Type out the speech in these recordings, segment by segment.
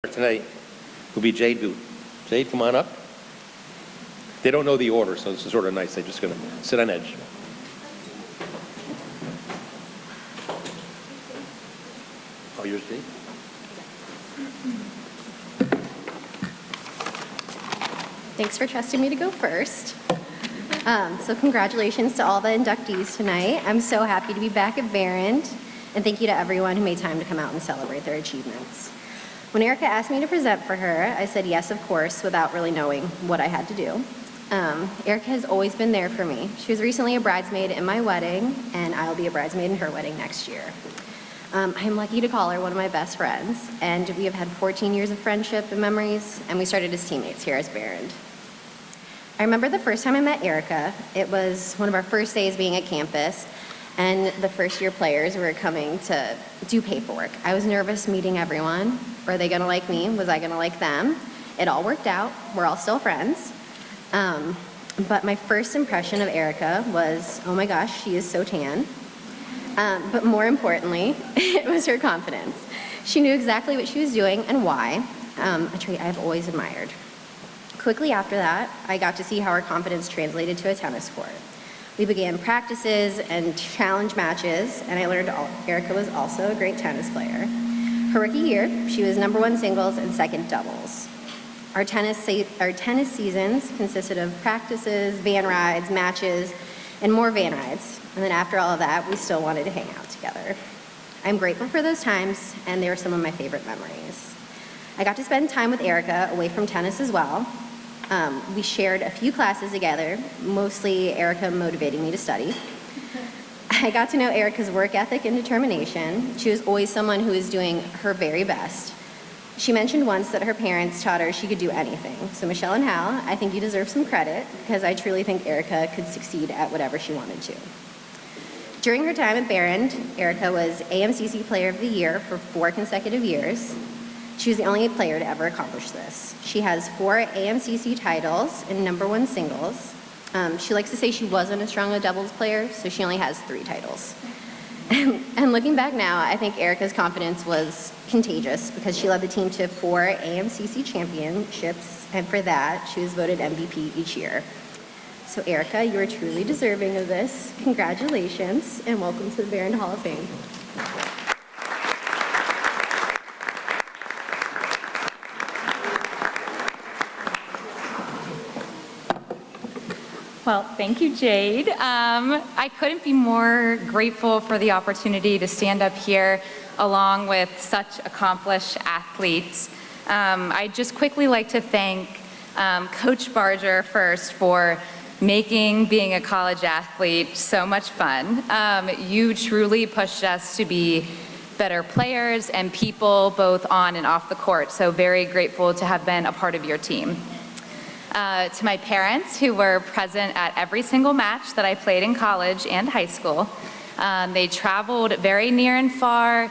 Tonight will be Jade Boot. Jade, come on up. They don't know the order, so this is sort of nice. They're just going to sit on edge. Oh, yours, Jade? Thanks for trusting me to go first. So congratulations to all the inductees tonight. I'm so happy to be back at Behrend, and thank you to everyone who made time to come out and celebrate their achievements. When Erica asked me to present for her, I said yes, of course, without really knowing what I had to do. Erica has always been there for me. She was recently a bridesmaid in my wedding, and I'll be a bridesmaid in her wedding next year. I'm lucky to call her one of my best friends, and we have had 14 years of friendship and memories, and we started as teammates here at Behrend. I remember the first time I met Erica. It was one of our first days being at campus, and the first year players were coming to do paperwork. I was nervous meeting everyone. Were they gonna like me? Was I gonna like them? It all worked out. We're all still friends. But my first impression of Erica was, oh my gosh, she is so tan. But more importantly, it was her confidence. She knew exactly what she was doing and why, a trait I've always admired. Quickly after that, I got to see how her confidence translated to a tennis court. We began practices and challenge matches, and I learned Erica was also a great tennis player. Her rookie year, she was #1 singles and second doubles. Our tennis seasons consisted of practices, van rides, matches, and more van rides. And then after all of that, we still wanted to hang out together. I'm grateful for those times, and they were some of my favorite memories. I got to spend time with Erica away from tennis as well. We shared a few classes together, mostly Erica motivating me to study. I got to know Erica's work ethic and determination. She was always someone who was doing her very best. She mentioned once that her parents taught her she could do anything. So Michelle and Hal, I think you deserve some credit, because I truly think Erica could succeed at whatever she wanted to. During her time at Behrend, Erica was AMCC Player of the Year for 4 consecutive years. She was the only player to ever accomplish this. She has 4 AMCC titles in #1 singles. She likes to say she wasn't as strong a doubles player, so she only has 3 titles. And looking back now, I think Erica's confidence was contagious, because she led the team to 4 AMCC championships, and for that, she was voted MVP each year. So Erica, you are truly deserving of this. Congratulations, and welcome to the Behrend Hall of Fame. Well, thank you, Jade. I couldn't be more grateful for the opportunity to stand up here along with such accomplished athletes. I'd just quickly like to thank Coach Barger first for making being a college athlete so much fun. You truly pushed us to be better players and people both on and off the court, so very grateful to have been a part of your team. To my parents, who were present at every single match that I played in college and high school. They traveled very near and far,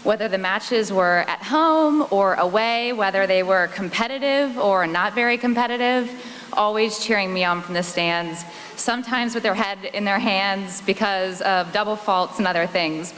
whether the matches were at home or away, whether they were competitive or not very competitive, always cheering me on from the stands, sometimes with their head in their hands because of double faults and other things.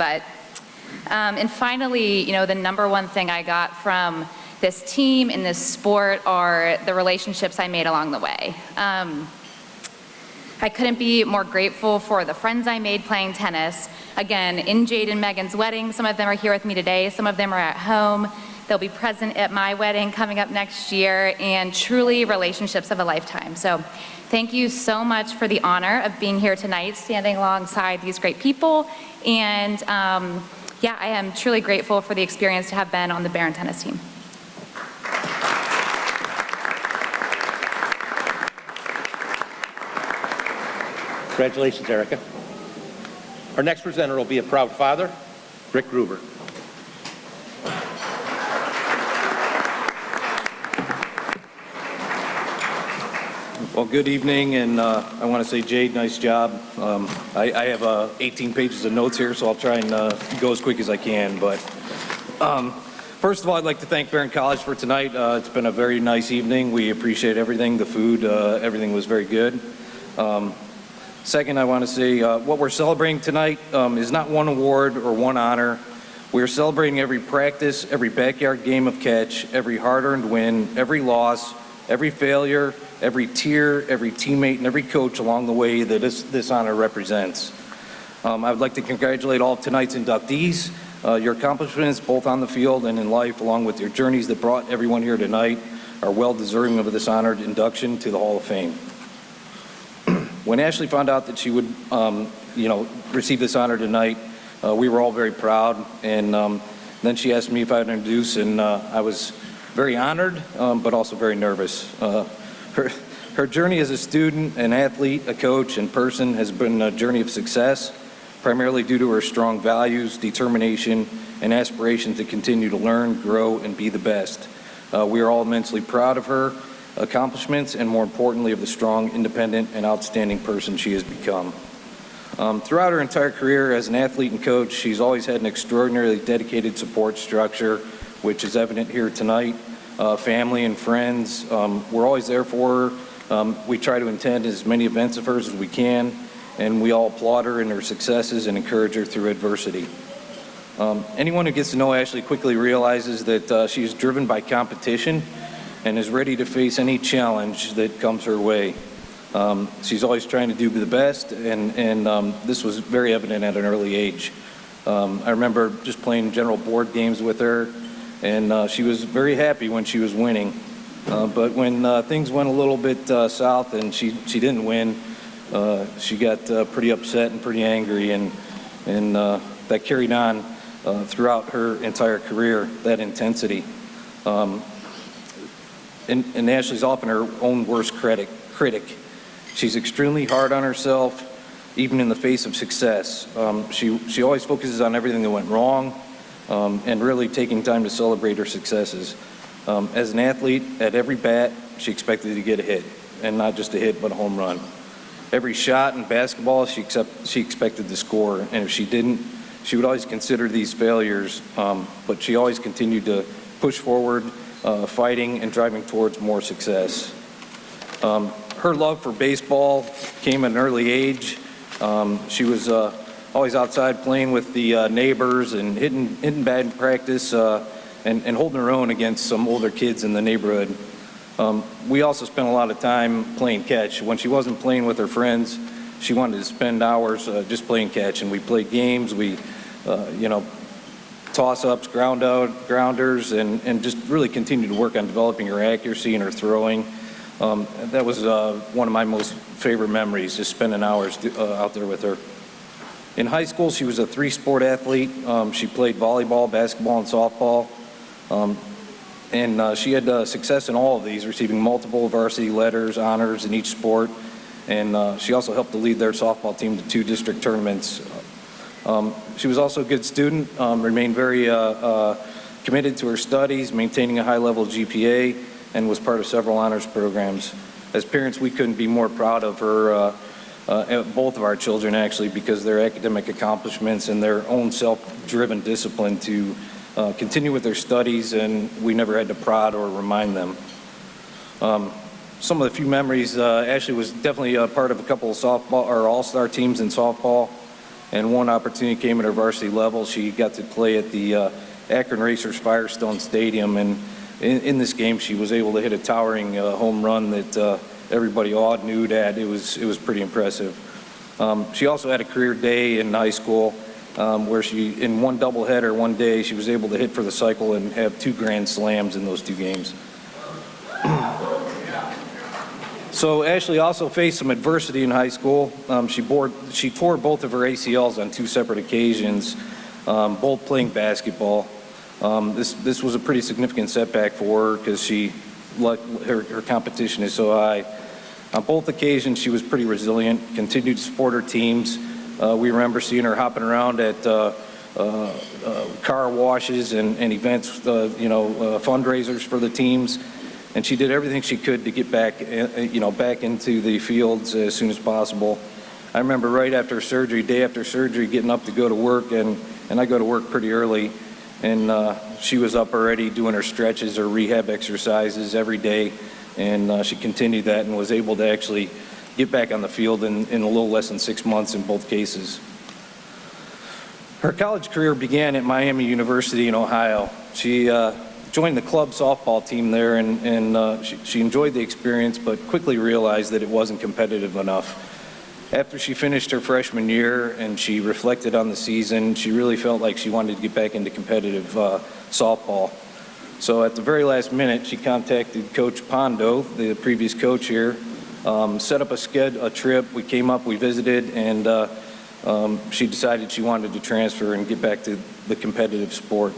And finally, you know, the #1 thing I got from this team in this sport are the relationships I made along the way. I couldn't be more grateful for the friends I made playing tennis. Again, in Jade and Megan's wedding, some of them are here with me today, some of them are at home. They'll be present at my wedding coming up next year, and truly relationships of a lifetime. So thank you so much for the honor of being here tonight, standing alongside these great people. And yeah, I am truly grateful for the experience to have been on the Behrend tennis team. Congratulations, Erica. Our next presenter will be a proud father, Rick Gruber. Well, good evening, and I want to say, Jade, nice job. I have 18 pages of notes here, so I'll try and go as quick as I can. But first of all, I'd like to thank Behrend College for tonight. It's been a very nice evening. We appreciate everything. The food, everything was very good. Second, I want to say what we're celebrating tonight is not one award or one honor We are celebrating every practice, every backyard game of catch, every hard-earned win, every loss, every failure, every tear, every teammate, and every coach along the way that this honor represents. I would like to congratulate all of tonight's inductees. Your accomplishments, both on the field and in life, along with your journeys that brought everyone here tonight, are well deserving of this honored induction to the Hall of Fame. When Ashley found out that she would, receive this honor tonight, we were all very proud, and then she asked me if I would introduce, and I was very honored, but also very nervous. Her journey as a student, an athlete, a coach, and person has been a journey of success, primarily due to her strong values, determination, and aspiration to continue to learn, grow, and be the best. We are all immensely proud of her accomplishments, and more importantly, of the strong, independent, and outstanding person she has become. Throughout her entire career as an athlete and coach, she's always had an extraordinarily dedicated support structure, which is evident here tonight. Family and friends, we're always there for her. We try to attend as many events of hers as we can, and we all applaud her in her successes and encourage her through adversity. Anyone who gets to know Ashley quickly realizes that she is driven by competition and is ready to face any challenge that comes her way. She's always trying to do the best, and this was very evident at an early age. I remember just playing general board games with her, and she was very happy when she was winning. But when things went a little bit south and she didn't win, she got pretty upset and pretty angry, and that carried on throughout her entire career, that intensity. And Ashley's often her own worst critic. She's extremely hard on herself, even in the face of success. She always focuses on everything that went wrong, and really taking time to celebrate her successes. As an athlete, at every bat, she expected to get a hit, and not just a hit, but a home run. Every shot in basketball, she expected to score, and if she didn't, she would always consider these failures, but she always continued to push forward, fighting and driving towards more success. Her love for baseball came at an early age. She was always outside playing with the neighbors and hitting bad in practice, and holding her own against some older kids in the neighborhood. We also spent a lot of time playing catch. When she wasn't playing with her friends, she wanted to spend hours just playing catch, and we played games. We, toss-ups, grounders, and just really continued to work on developing her accuracy and her throwing. That was one of my most favorite memories, just spending hours out there with her. In high school, she was a three-sport athlete. She played volleyball, basketball, and softball. And she had success in all of these, receiving multiple varsity letters, honors in each sport. And she also helped to lead their softball team to 2 district tournaments. She was also a good student, remained very committed to her studies, maintaining a high level GPA, and was part of several honors programs. As parents, we couldn't be more proud of her, both of our children actually, because their academic accomplishments and their own self-driven discipline to continue with their studies, and we never had to prod or remind them. Some of the few memories, Ashley was definitely a part of a couple of softball or all-star teams in softball, and one opportunity came at her varsity level. She got to play at the Akron Racers Firestone Stadium, and in this game she was able to hit a towering home run that everybody awed and oohed at. It was pretty impressive. She also had a career day in high school where she, in one doubleheader one day, she was able to hit for the cycle and have 2 grand slams in those 2 games. So Ashley also faced some adversity in high school. She tore both of her ACLs on 2 separate occasions, both playing basketball. This was a pretty significant setback for her because her competition is so high. On both occasions, she was pretty resilient, continued to support her teams. We remember seeing her hopping around at car washes and events, fundraisers for the teams. And she did everything she could to get back into the fields as soon as possible. I remember right after surgery, day after surgery, getting up to go to work, and I go to work pretty early, and she was up already doing her stretches or rehab exercises every day, and she continued that and was able to actually get back on the field in a little less than 6 months in both cases. Her college career began at Miami University in Ohio. She joined the club softball team there, and she enjoyed the experience, but quickly realized that it wasn't competitive enough. After she finished her freshman year and she reflected on the season, she really felt like she wanted to get back into competitive softball. So at the very last minute, she contacted Coach Pondo, the previous coach here, set up a trip. We came up, we visited, and she decided she wanted to transfer and get back to the competitive sport.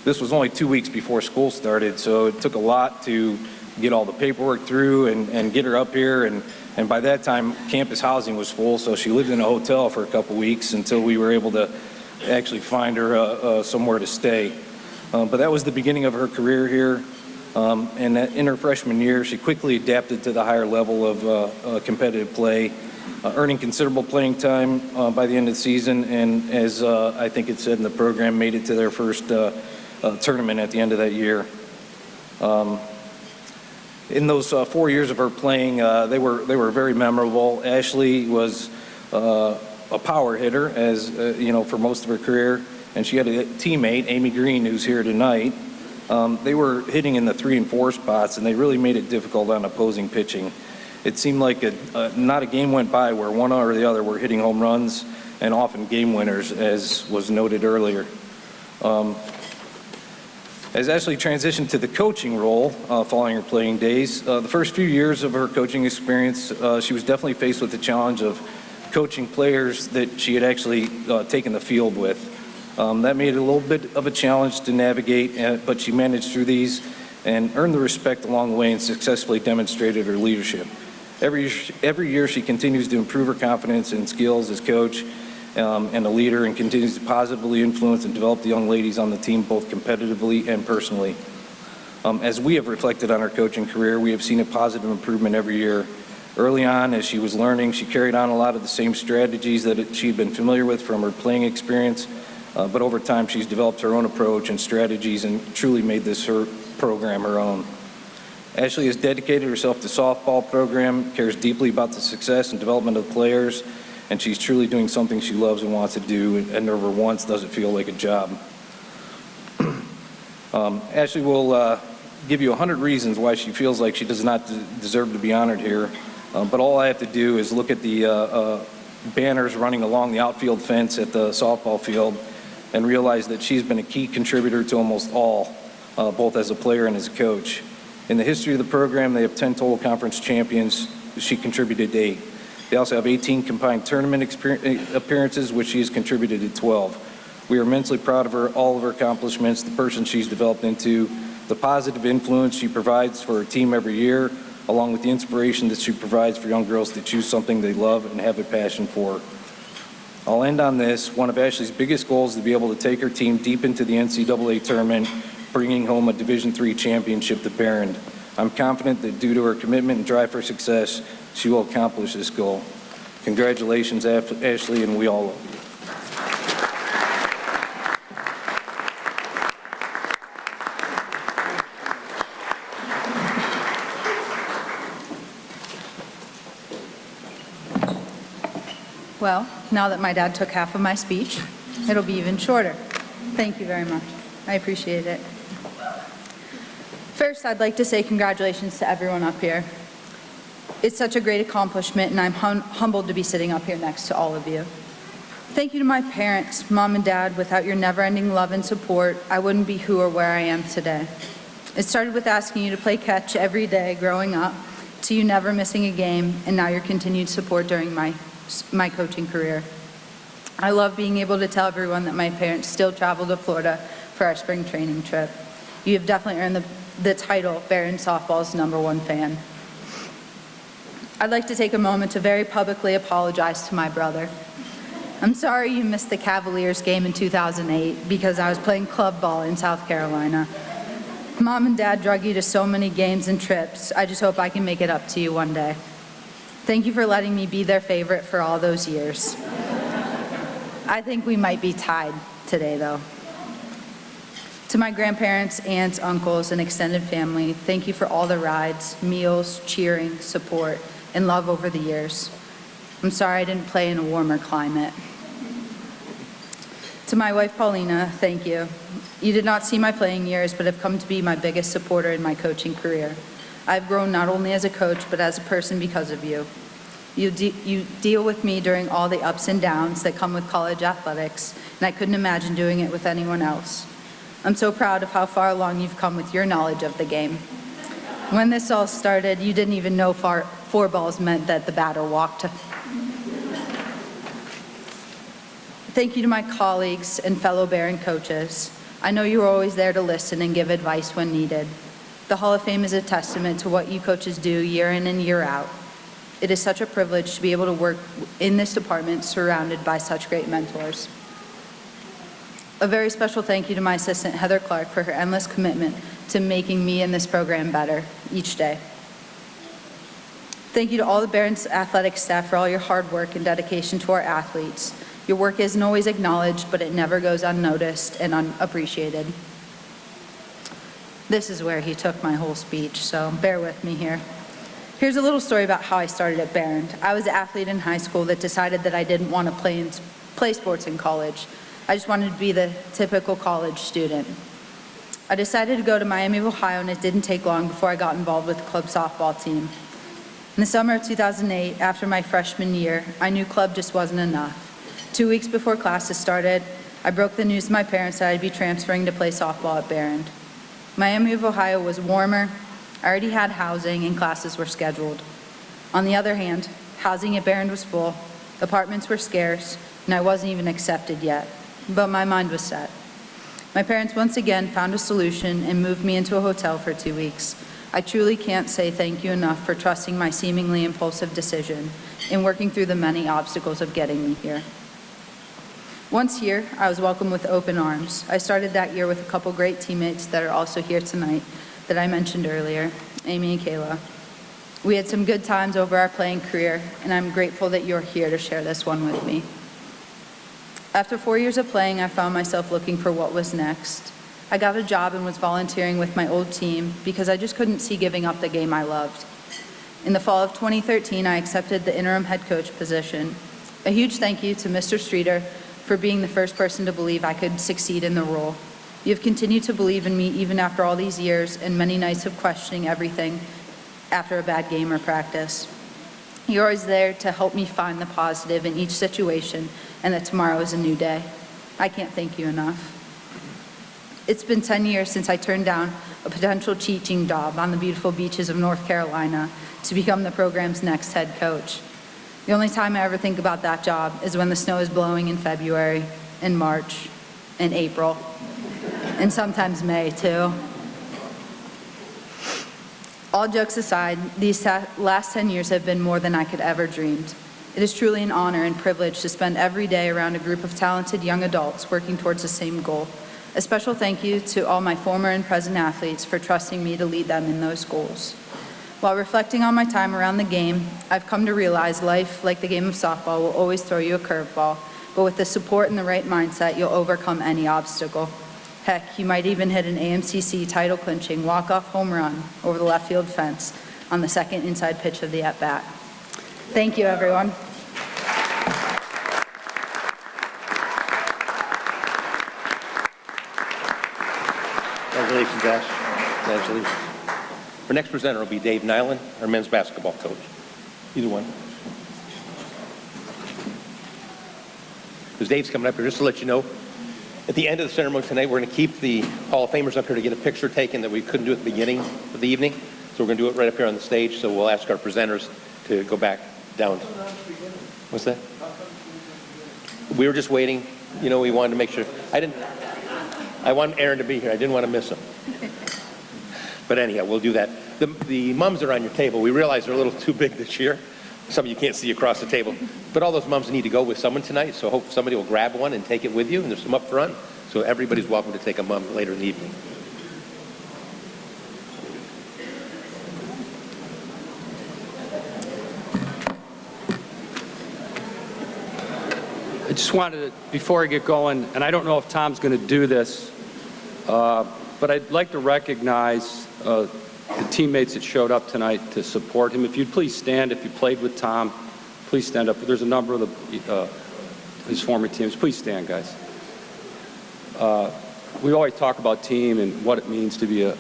This was only 2 weeks before school started, so it took a lot to get all the paperwork through and get her up here. And by that time, campus housing was full, so she lived in a hotel for a couple weeks until we were able to actually find her somewhere to stay. But that was the beginning of her career here. And in her freshman year, she quickly adapted to the higher level of competitive play, earning considerable playing time by the end of the season. And as I think it said in the program, made it to their first tournament at the end of that year. In those 4 years of her playing, they were very memorable. Ashley was a power hitter, as for most of her career, and she had a teammate, Amy Green, who's here tonight. They were hitting in the 3 and 4 spots, and they really made it difficult on opposing pitching. It seemed like not a game went by where one or the other were hitting home runs, and often game winners, as was noted earlier. As Ashley transitioned to the coaching role following her playing days, the first few years of her coaching experience, she was definitely faced with the challenge of coaching players that she had actually taken the field with. That made it a little bit of a challenge to navigate, but she managed through these and earned the respect along the way and successfully demonstrated her leadership. Every year she continues to improve her confidence and skills as coach and a leader, and continues to positively influence and develop the young ladies on the team both competitively and personally. As we have reflected on her coaching career, we have seen a positive improvement every year. Early on, as she was learning, she carried on a lot of the same strategies that she'd been familiar with from her playing experience, but over time she's developed her own approach and strategies and truly made this her program her own. Ashley has dedicated herself to softball program, cares deeply about the success and development of the players, and she's truly doing something she loves and wants to do, and never once does it feel like a job. Ashley will give you 100 reasons why she feels like she does not deserve to be honored here, but all I have to do is look at the banners running along the outfield fence at the softball field and realize that she's been a key contributor to almost all, both as a player and as a coach. In the history of the program, they have 10 total conference champions. She contributed 8. They also have 18 combined tournament appearances, which she has contributed to 12. We are immensely proud of her, all of her accomplishments, the person she's developed into, the positive influence she provides for her team every year, along with the inspiration that she provides for young girls to choose something they love and have a passion for. I'll end on this. One of Ashley's biggest goals is to be able to take her team deep into the NCAA tournament, bringing home a Division III championship to Behrend. I'm confident that due to her commitment and drive for success, she will accomplish this goal. Congratulations, Ashley, and we all love you. Well, now that my dad took half of my speech, it'll be even shorter. Thank you very much. I appreciate it. First, I'd like to say congratulations to everyone up here. It's such a great accomplishment, and I'm humbled to be sitting up here next to all of you. Thank you to my parents, Mom and Dad. Without your never-ending love and support, I wouldn't be who or where I am today. It started with asking you to play catch every day growing up, to you never missing a game, and now your continued support during my coaching career. I love being able to tell everyone that my parents still travel to Florida for our spring training trip. You have definitely earned the title Behrend Softball's #1 fan. I'd like to take a moment to very publicly apologize to my brother. I'm sorry you missed the Cavaliers game in 2008 because I was playing club ball in South Carolina. Mom and Dad drug you to so many games and trips. I just hope I can make it up to you one day. Thank you for letting me be their favorite for all those years. I think we might be tied today, though. To my grandparents, aunts, uncles, and extended family, thank you for all the rides, meals, cheering, support, and love over the years. I'm sorry I didn't play in a warmer climate. To my wife, Paulina, thank you. You did not see my playing years, but have come to be my biggest supporter in my coaching career. I've grown not only as a coach, but as a person because of you. You deal with me during all the ups and downs that come with college athletics, and I couldn't imagine doing it with anyone else. I'm so proud of how far along you've come with your knowledge of the game. When this all started, you didn't even know four balls meant that the batter walked. Thank you to my colleagues and fellow Behrend coaches. I know you were always there to listen and give advice when needed. The Hall of Fame is a testament to what you coaches do year in and year out. It is such a privilege to be able to work in this department surrounded by such great mentors. A very special thank you to my assistant, Heather Clark, for her endless commitment to making me and this program better each day. Thank you to all the Behrend athletic staff for all your hard work and dedication to our athletes. Your work isn't always acknowledged, but it never goes unnoticed and unappreciated. This is where he took my whole speech, so bear with me here. Here's a little story about how I started at Behrend. I was an athlete in high school that decided that I didn't want to play sports in college. I just wanted to be the typical college student. I decided to go to Miami of Ohio, and it didn't take long before I got involved with the club softball team. In the summer of 2008, after my freshman year, I knew club just wasn't enough. 2 weeks before classes started, I broke the news to my parents that I'd be transferring to play softball at Behrend. Miami of Ohio was warmer, I already had housing, and classes were scheduled. On the other hand, housing at Behrend was full, apartments were scarce, and I wasn't even accepted yet. But my mind was set. My parents once again found a solution and moved me into a hotel for 2 weeks. I truly can't say thank you enough for trusting my seemingly impulsive decision and working through the many obstacles of getting me here. Once here, I was welcomed with open arms. I started that year with a couple great teammates that are also here tonight that I mentioned earlier, Amy and Kayla. We had some good times over our playing career, and I'm grateful that you're here to share this one with me. After 4 years of playing, I found myself looking for what was next. I got a job and was volunteering with my old team because I just couldn't see giving up the game I loved. In the fall of 2013, I accepted the interim head coach position. A huge thank you to Mr. Streeter for being the first person to believe I could succeed in the role. You have continued to believe in me even after all these years and many nights of questioning everything after a bad game or practice. You're always there to help me find the positive in each situation and that tomorrow is a new day. I can't thank you enough. It's been 10 years since I turned down a potential teaching job on the beautiful beaches of North Carolina to become the program's next head coach. The only time I ever think about that job is when the snow is blowing in February, in March, in April, and sometimes May too. All jokes aside, these last 10 years have been more than I could ever dreamed. It is truly an honor and privilege to spend every day around a group of talented young adults working towards the same goal. A special thank you to all my former and present athletes for trusting me to lead them in those goals. While reflecting on my time around the game, I've come to realize life, like the game of softball, will always throw you a curveball, but with the support and the right mindset, you'll overcome any obstacle. Heck, you might even hit an AMCC title-clinching walk-off home run over the left field fence on the second inside pitch of the at-bat. Thank you, everyone. Congratulations, Ash. Congratulations. Our next presenter will be Dave Nyland, our men's basketball coach. Either one. Because Dave's coming up here, just to let you know, at the end of the ceremony tonight, we're going to keep the Hall of Famers up here to get a picture taken that we couldn't do at the beginning of the evening. So we're going to do it right up here on the stage. So we'll ask our presenters to go back down. What's that? We were just waiting. You know, we wanted to make sure. I want Aaron to be here. I didn't want to miss him. But anyhow, we'll do that. The mums are on your table. We realize they're a little too big this year. Some of you can't see across the table. But all those mums need to go with someone tonight, so hope somebody will grab one and take it with you. And there's some up front, so everybody's welcome to take a mum later in the evening. I just wanted to, before I get going, and I don't know if Tom's going to do this, but I'd like to recognize the teammates that showed up tonight to support him. If you'd please stand, if you played with Tom, please stand up. There's a number of his former teams. Please stand, guys. we always talk about team and what it means to be a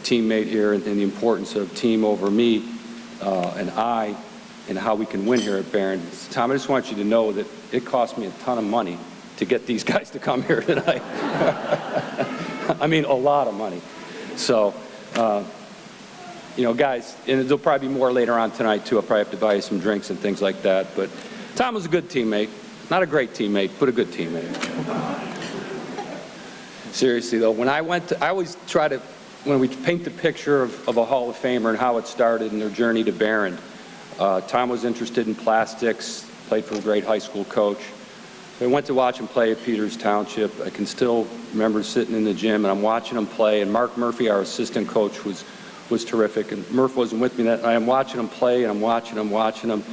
teammate here and the importance of team over me and how we can win here at Behrend. Tom, I just want you to know that it cost me a ton of money to get these guys to come here tonight. I mean, a lot of money. So, guys, and there'll probably be more later on tonight, too. I'll probably have to buy you some drinks and things like that. But Tom was a good teammate. Not a great teammate, but a good teammate. Seriously, though, when I always try to, when we paint the picture of a Hall of Famer and how it started and their journey to Behrend, Tom was interested in plastics, played for a great high school coach. I went to watch him play at Peters Township. I can still remember sitting in the gym, and I'm watching him play, and Mark Murphy, our assistant coach, was terrific. And Murph wasn't with me that night. I'm watching him play, and I'm watching him,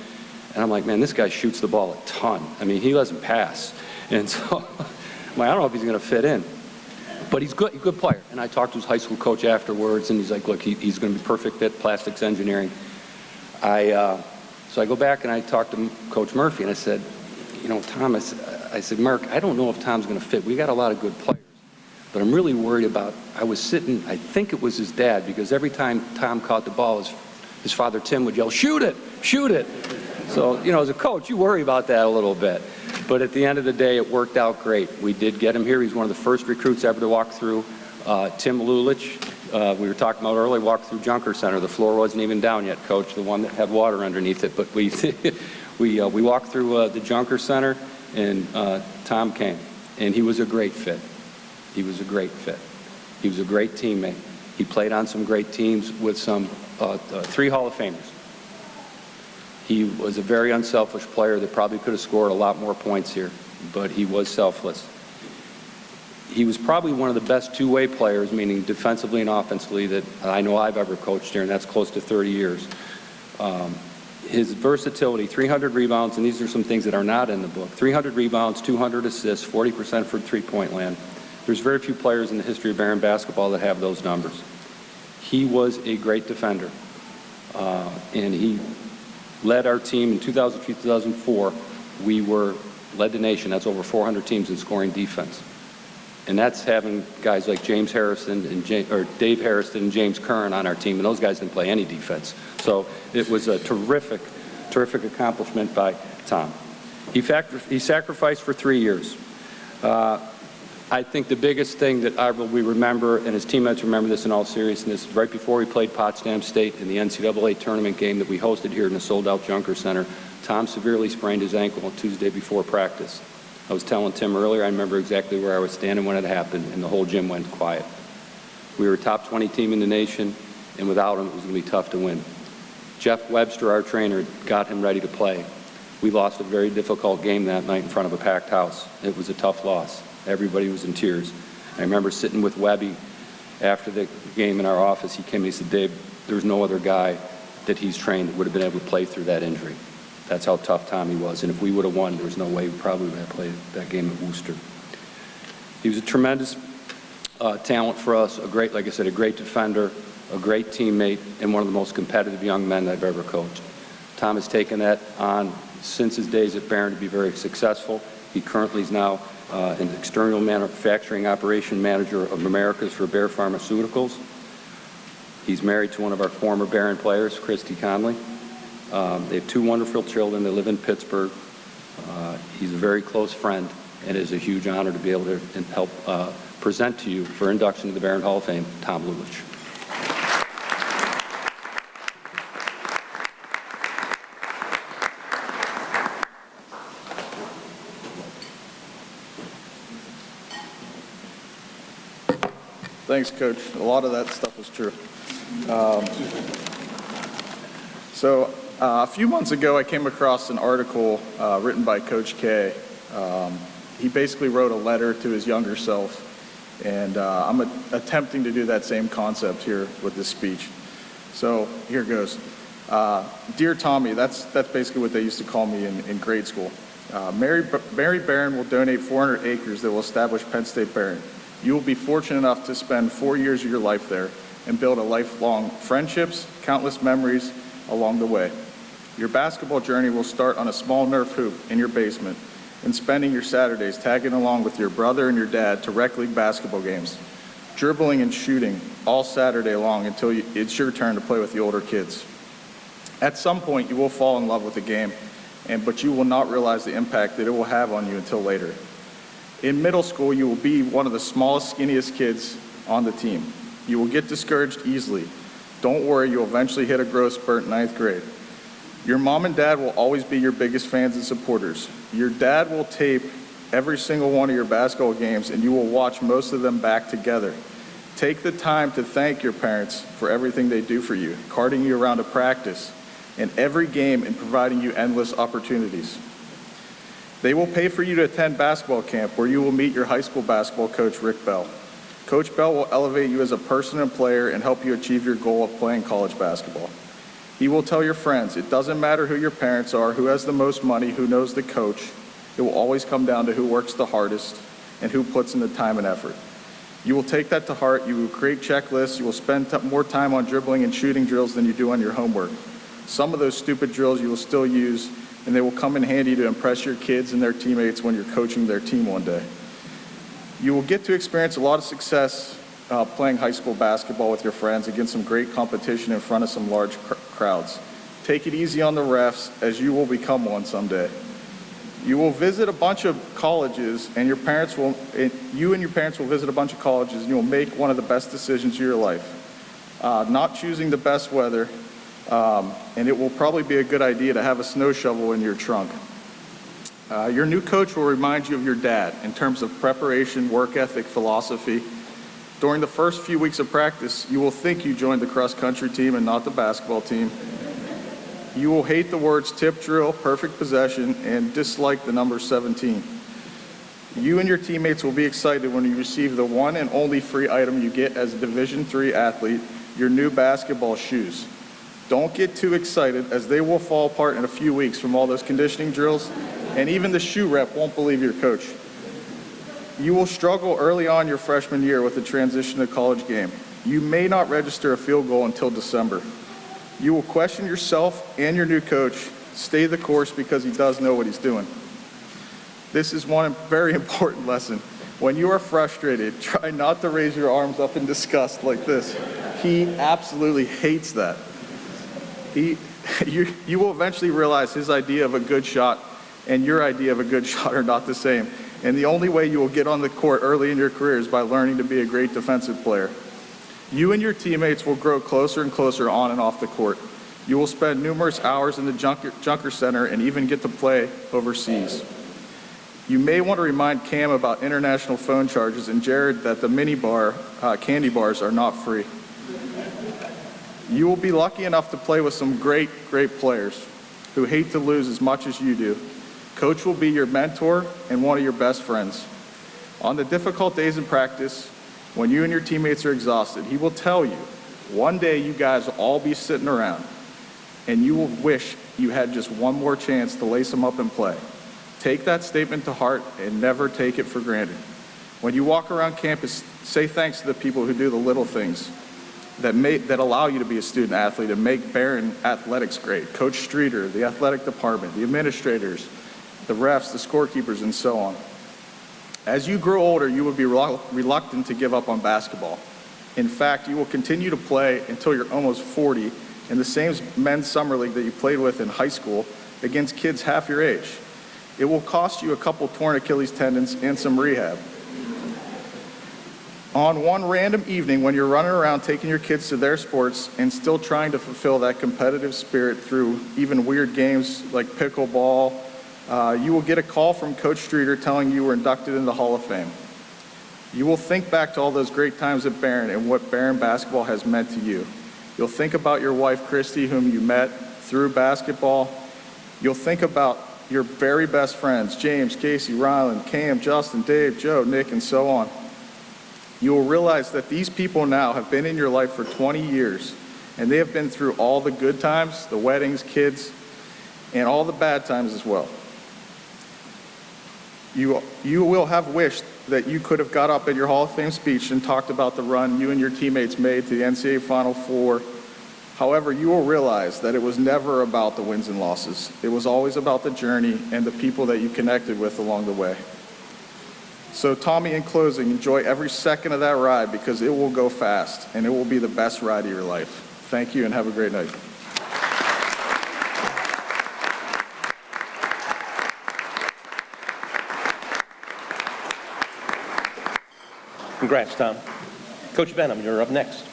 and I'm like, man, this guy shoots the ball a ton. I mean, he doesn't pass. And so I'm like, I don't know if he's going to fit in. But he's a good player. And I talked to his high school coach afterwards, and he's like, look, he's going to be perfect at plastics engineering. So I go back and I talked to Coach Murphy, and I said, Tom, I said, Mark, I don't know if Tom's going to fit. We got a lot of good players. But I'm really worried about, I was sitting, I think it was his dad, because every time Tom caught the ball, his father Tim would yell, shoot it, shoot it. So, as a coach, you worry about that a little bit. But at the end of the day, it worked out great. We did get him here. He's one of the first recruits ever to walk through. Tim Lulich, we were talking about earlier, walked through Junker Center. The floor wasn't even down yet, Coach, the one that had water underneath it. But we walked through the Junker Center, and Tom came. And he was a great fit. He was a great fit. He was a great teammate. He played on some great teams with some 3 Hall of Famers. He was a very unselfish player that probably could have scored a lot more points here, but he was selfless. He was probably one of the best two-way players, meaning defensively and offensively, that I know I've ever coached here, and that's close to 30 years. His versatility, 300 rebounds, and these are some things that are not in the book. 300 rebounds, 200 assists, 40% for three-point land. There's very few players in the history of Behrend basketball that have those numbers. He was a great defender, and he led our team in 2003-2004. We led the nation. That's over 400 teams in scoring defense. And that's having guys like James Harrison and Dave Harrison and James Curran on our team, and those guys didn't play any defense. So it was a terrific, terrific accomplishment by Tom. He sacrificed for 3 years. I think the biggest thing that we remember, and his teammates remember this in all seriousness, right before we played Potsdam State in the NCAA tournament game that we hosted here in the sold-out Junker Center, Tom severely sprained his ankle on Tuesday before practice. I was telling Tim earlier, I remember exactly where I was standing when it happened, and the whole gym went quiet. We were a top 20 team in the nation, and without him, it was going to be tough to win. Jeff Webster, our trainer, got him ready to play. We lost a very difficult game that night in front of a packed house. It was a tough loss. Everybody was in tears. I remember sitting with Webby after the game in our office. He came and he said, Dave, there's no other guy that he's trained that would have been able to play through that injury. That's how tough Tommy was. And if we would have won, there's no way we probably would have played that game at Worcester. He was a tremendous talent for us, like I said, a great defender, a great teammate, and one of the most competitive young men I've ever coached. Tom has taken that on since his days at Behrend to be very successful. He currently is now an external manufacturing operation manager of Americas for Bayer Pharmaceuticals. He's married to one of our former Behrend players, Christy Conley. They have 2 wonderful children. They live in Pittsburgh. He's a very close friend, and it is a huge honor to be able to help present to you for induction to the Behrend Hall of Fame, Tom Lulich. Thanks, Coach. A lot of that stuff was true. A few months ago, I came across an article written by Coach K. He basically wrote a letter to his younger self, and I'm attempting to do that same concept here with this speech. So here goes. Dear Tommy, that's basically what they used to call me in grade school. Mary Behrend will donate 400 acres that will establish Penn State Behrend. You will be fortunate enough to spend 4 years of your life there and build a lifelong friendships, countless memories along the way. Your basketball journey will start on a small Nerf hoop in your basement and spending your Saturdays tagging along with your brother and your dad to rec league basketball games, dribbling and shooting all Saturday long until it's your turn to play with the older kids. At some point, you will fall in love with the game, but you will not realize the impact that it will have on you until later. In middle school, you will be one of the smallest, skinniest kids on the team. You will get discouraged easily. Don't worry, you'll eventually hit a growth spurt in 9th grade. Your mom and dad will always be your biggest fans and supporters. Your dad will tape every single one of your basketball games, and you will watch most of them back together. Take the time to thank your parents for everything they do for you, carting you around to practice, and every game, and providing you endless opportunities. They will pay for you to attend basketball camp, where you will meet your high school basketball coach, Rick Bell. Coach Bell will elevate you as a person and player and help you achieve your goal of playing college basketball. He will tell your friends, it doesn't matter who your parents are, who has the most money, who knows the coach. It will always come down to who works the hardest and who puts in the time and effort. You will take that to heart. You will create checklists. You will spend more time on dribbling and shooting drills than you do on your homework. Some of those stupid drills you will still use, and they will come in handy to impress your kids and their teammates when you're coaching their team one day. You will get to experience a lot of success playing high school basketball with your friends against some great competition in front of some large crowds. Take it easy on the refs, as you will become one someday. You will visit a bunch of colleges, and you and your parents will visit a bunch of colleges, and you will make one of the best decisions of your life. Not choosing the best weather, and it will probably be a good idea to have a snow shovel in your trunk. Your new coach will remind you of your dad in terms of preparation, work ethic, philosophy. During the first few weeks of practice, you will think you joined the cross-country team and not the basketball team. You will hate the words tip drill, perfect possession, and dislike the number 17. You and your teammates will be excited when you receive the one and only free item you get as a Division III athlete, your new basketball shoes. Don't get too excited, as they will fall apart in a few weeks from all those conditioning drills, and even the shoe rep won't believe your coach. You will struggle early on your freshman year with the transition to college game. You may not register a field goal until December. You will question yourself and your new coach. Stay the course, because he does know what he's doing. This is one very important lesson. When you are frustrated, try not to raise your arms up in disgust like this. He absolutely hates that. You will eventually realize his idea of a good shot and your idea of a good shot are not the same. And the only way you will get on the court early in your career is by learning to be a great defensive player. You and your teammates will grow closer and closer on and off the court. You will spend numerous hours in the Junker Center and even get to play overseas. You may want to remind Cam about international phone charges, and Jared that the mini bar, candy bars are not free. You will be lucky enough to play with some great players who hate to lose as much as you do. Coach will be your mentor and one of your best friends. On the difficult days in practice, when you and your teammates are exhausted, he will tell you, one day you guys will all be sitting around, and you will wish you had just one more chance to lace them up and play. Take that statement to heart and never take it for granted. When you walk around campus, say thanks to the people who do the little things that allow you to be a student athlete and make Behrend athletics great. Coach Streeter, the athletic department, the administrators, the refs, the scorekeepers, and so on. As you grow older, you will be reluctant to give up on basketball. In fact, you will continue to play until you're almost 40 in the same men's summer league that you played with in high school against kids half your age. It will cost you a couple torn Achilles tendons and some rehab. On one random evening when you're running around taking your kids to their sports and still trying to fulfill that competitive spirit through even weird games like pickleball, you will get a call from Coach Streeter telling you were inducted into the Hall of Fame. You will think back to all those great times at Behrend and what Behrend basketball has meant to you. You'll think about your wife, Christy, whom you met through basketball. You'll think about your very best friends, James, Casey, Ryland, Cam, Justin, Dave, Joe, Nick, and so on. You will realize that these people now have been in your life for 20 years, and they have been through all the good times, the weddings, kids, and all the bad times as well. You will have wished that you could have got up at your Hall of Fame speech and talked about the run you and your teammates made to the NCAA Final Four, However, you will realize that it was never about the wins and losses. It was always about the journey and the people that you connected with along the way. So Tommy, in closing, enjoy every second of that ride because it will go fast and it will be the best ride of your life. Thank you and have a great night. Congrats, Tom. Coach Benham, you're up next.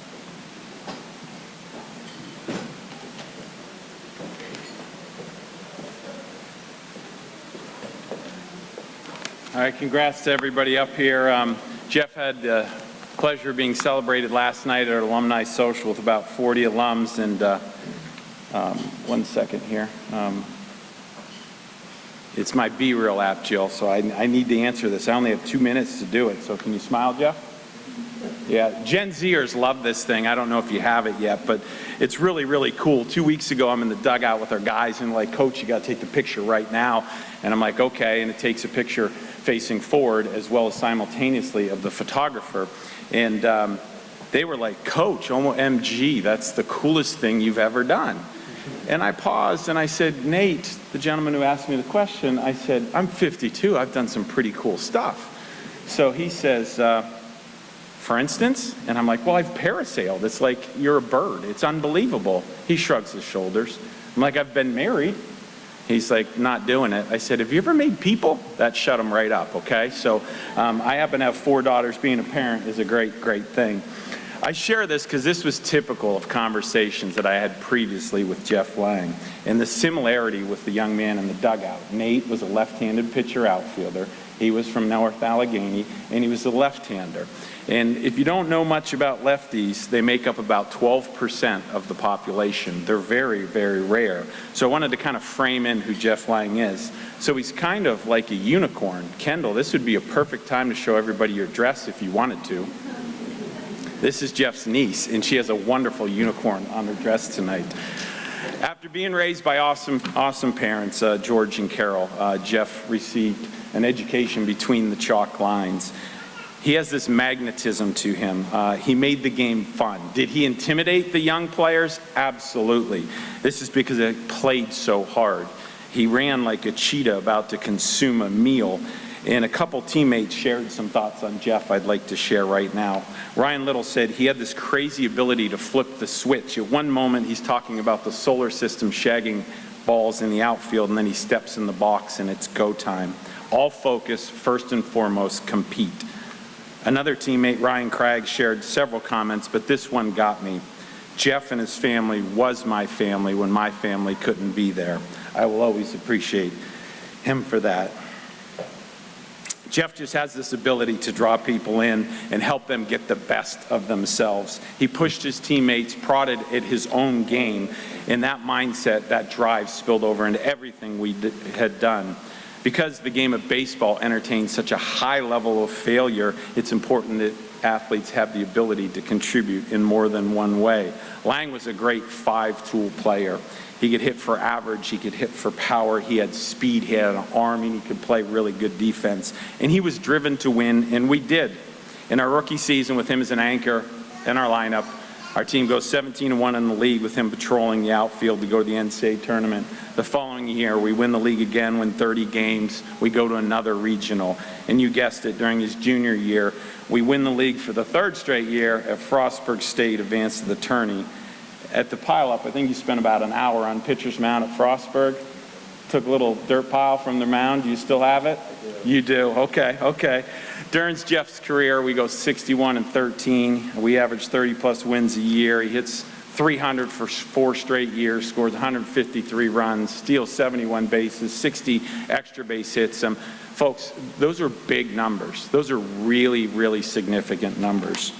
All right, congrats to everybody up here. Jeff had the pleasure of being celebrated last night at our alumni social with about 40 alums, and 1 second here. It's my Be Real app, Jill, so I need to answer this. I only have 2 minutes to do it, so can you smile, Jeff? Yeah, Gen Zers love this thing. I don't know if you have it yet, but it's really, really cool. 2 weeks ago, I'm in the dugout with our guys, and like, Coach, you got to take the picture right now. And I'm like, okay, and it takes a picture facing forward as well as simultaneously of the photographer. And they were like, Coach, OMG, that's the coolest thing you've ever done. And I paused and I said, Nate, the gentleman who asked me the question, I said, I'm 52, I've done some pretty cool stuff. So he says, for instance? And I'm like, well, I've parasailed. It's like, you're a bird. It's unbelievable. He shrugs his shoulders. I'm like, I've been married. He's like, not doing it. I said, have you ever made people? That shut him right up, okay? So I happen to have 4 daughters. Being a parent is a great, great thing. I share this because this was typical of conversations that I had previously with Jeff Lang, and the similarity with the young man in the dugout. Nate was a left-handed pitcher outfielder. He was from North Allegheny, and he was a left-hander. And if you don't know much about lefties, they make up about 12% of the population. They're very, very rare. So I wanted to kind of frame in who Jeff Lang is. So he's kind of like a unicorn. Kendall, this would be a perfect time to show everybody your dress if you wanted to. This is Jeff's niece, and she has a wonderful unicorn on her dress tonight. After being raised by awesome parents, George and Carol, Jeff received an education between the chalk lines. He has this magnetism to him. He made the game fun. Did he intimidate the young players? Absolutely. This is because he played so hard. He ran like a cheetah about to consume a meal. And a couple teammates shared some thoughts on Jeff I'd like to share right now. Ryan Little said he had this crazy ability to flip the switch. At one moment, he's talking about the solar system shagging balls in the outfield, and then he steps in the box and it's go time. All focus, first and foremost, compete. Another teammate, Ryan Craig, shared several comments, but this one got me. Jeff and his family was my family when my family couldn't be there. I will always appreciate him for that. Jeff just has this ability to draw people in and help them get the best of themselves. He pushed his teammates, prodded at his own game, and that mindset, that drive spilled over into everything we had done. Because the game of baseball entertains such a high level of failure, it's important that athletes have the ability to contribute in more than one way. Lang was a great 5-tool player. He could hit for average, he could hit for power, he had speed, he had an arm, and he could play really good defense. And he was driven to win, and we did. In our rookie season with him as an anchor in our lineup, our team goes 17-1 in the league with him patrolling the outfield to go to the NCAA tournament. The following year, we win the league again, win 30 games. We go to another regional. And you guessed it, during his junior year, we win the league for the 3rd straight year at Frostburg State, advanced to the tourney. At the pileup, I think you spent about an hour on pitcher's mound at Frostburg. Took a little dirt pile from the mound. Do you still have it? You do. Okay. During Jeff's career, we go 61-13. We average 30-plus wins a year. He hits 300 for 4 straight years, scores 153 runs, steals 71 bases, 60 extra base hits. Folks, those are big numbers. Those are really, really significant numbers.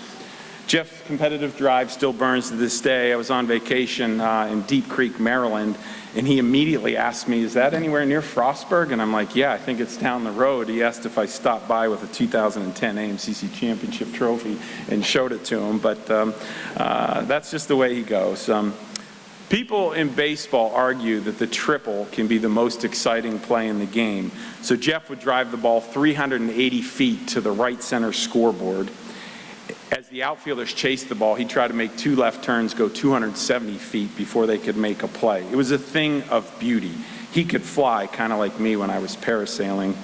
Jeff's competitive drive still burns to this day. I was on vacation in Deep Creek, Maryland, and he immediately asked me, is that anywhere near Frostburg? And I'm like, yeah, I think it's down the road. He asked if I stopped by with a 2010 AMCC championship trophy and showed it to him, but that's just the way he goes. People in baseball argue that the triple can be the most exciting play in the game. So Jeff would drive the ball 380 feet to the right center scoreboard, As the outfielders chased the ball, he tried to make 2 left turns go 270 feet before they could make a play. It was a thing of beauty. He could fly, kind of like me when I was parasailing.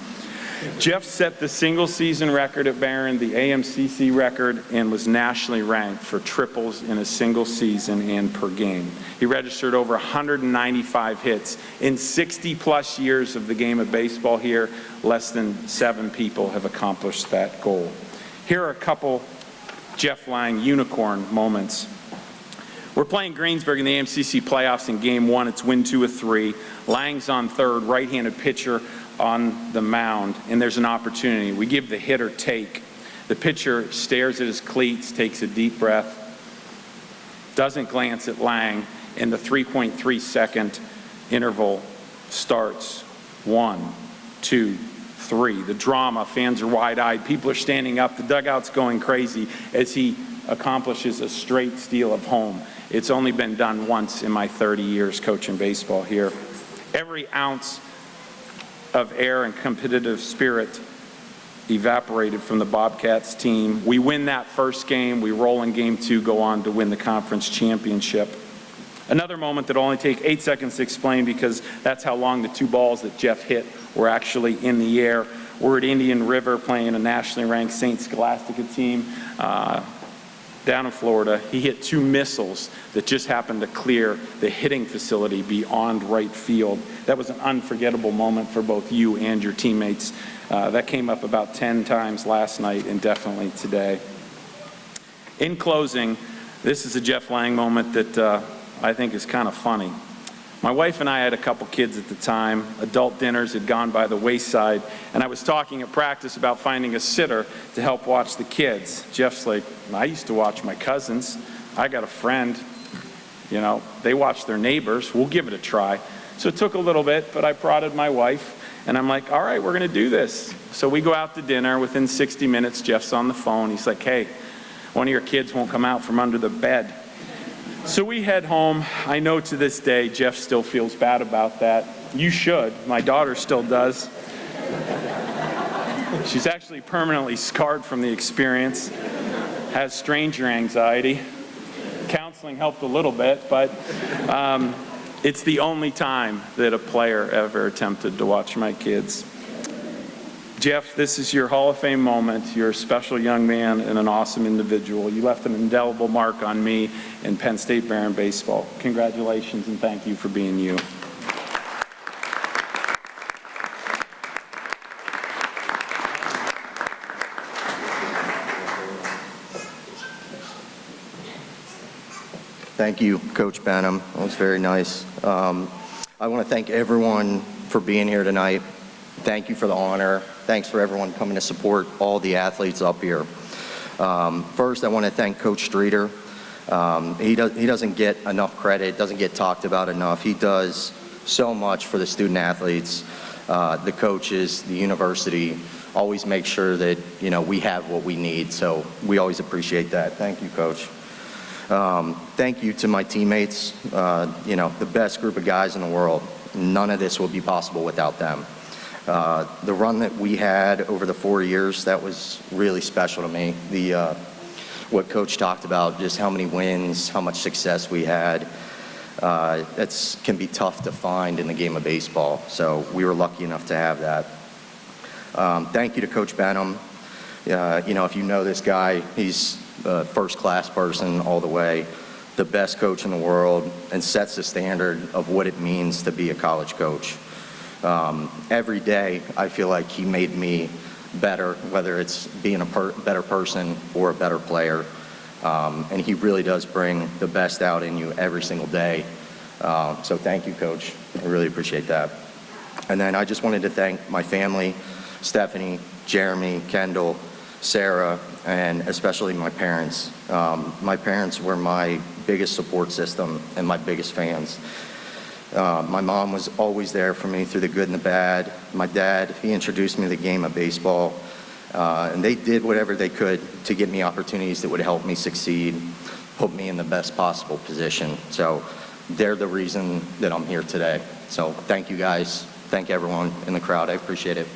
Jeff set the single-season record at Behrend, the AMCC record, and was nationally ranked for triples in a single season and per game. He registered over 195 hits. In 60-plus years of the game of baseball here, less than 7 people have accomplished that goal. Here are a couple Jeff Lang unicorn moments. We're playing Greensburg in the AMCC playoffs in Game 1. It's win 2 of 3. Lang's on third, right-handed pitcher on the mound, and there's an opportunity. We give the hitter take. The pitcher stares at his cleats, takes a deep breath, doesn't glance at Lang, and the 3.3-second interval starts. 1, 2, 3. The drama, fans are wide-eyed, people are standing up, the dugout's going crazy as he accomplishes a straight steal of home. It's only been done once in my 30 years coaching baseball here. Every ounce of air and competitive spirit evaporated from the Bobcats team. We win that first game, we roll in Game 2, go on to win the conference championship. Another moment that'll only take 8 seconds to explain because that's how long the 2 balls that Jeff hit were actually in the air. We're at Indian River playing a nationally ranked St. Scholastica team down in Florida. He hit 2 missiles that just happened to clear the hitting facility beyond right field. That was an unforgettable moment for both you and your teammates. That came up about 10 times last night and definitely today. In closing, this is a Jeff Lang moment that I think is kind of funny. My wife and I had a couple kids at the time. Adult dinners had gone by the wayside, and I was talking at practice about finding a sitter to help watch the kids. Jeff's like, I used to watch my cousins. I got a friend. You know, they watch their neighbors. We'll give it a try. So it took a little bit, but I prodded my wife, and I'm like, all right, we're going to do this. So we go out to dinner. Within 60 minutes, Jeff's on the phone. He's like, hey, one of your kids won't come out from under the bed. So we head home. I know to this day, Jeff still feels bad about that. You should. My daughter still does. She's actually permanently scarred from the experience, has stranger anxiety. Counseling helped a little bit, but it's the only time that a player ever attempted to watch my kids. Jeff, this is your Hall of Fame moment. You're a special young man and an awesome individual. You left an indelible mark on me in Penn State Behrend baseball. Congratulations and thank you for being you. Thank you, Coach Benham. That was very nice. I want to thank everyone for being here tonight. Thank you for the honor. Thanks for everyone coming to support all the athletes up here. First, I want to thank Coach Streeter. He doesn't get enough credit, doesn't get talked about enough. He does so much for the student athletes, the coaches, the university. Always make sure that, you know, we have what we need. So we always appreciate that. Thank you, Coach. Thank you to my teammates, you know, the best group of guys in the world. None of this would be possible without them. The run that we had over the 4 years, that was really special to me. What Coach talked about, just how many wins, how much success we had, that can be tough to find in the game of baseball. So we were lucky enough to have that. Thank you to Coach Benham. You know, if you know this guy, he's a first-class person all the way, the best coach in the world, and sets the standard of what it means to be a college coach. Every day, I feel like he made me better, whether it's being a better person or a better player. And he really does bring the best out in you every single day. So thank you, Coach. I really appreciate that. And then I just wanted to thank my family, Stephanie, Jeremy, Kendall, Sarah, and especially my parents. My parents were my biggest support system and my biggest fans. My mom was always there for me through the good and the bad. My dad, he introduced me to the game of baseball. And they did whatever they could to get me opportunities that would help me succeed, put me in the best possible position. So they're the reason that I'm here today. So thank you guys. Thank everyone in the crowd. I appreciate it.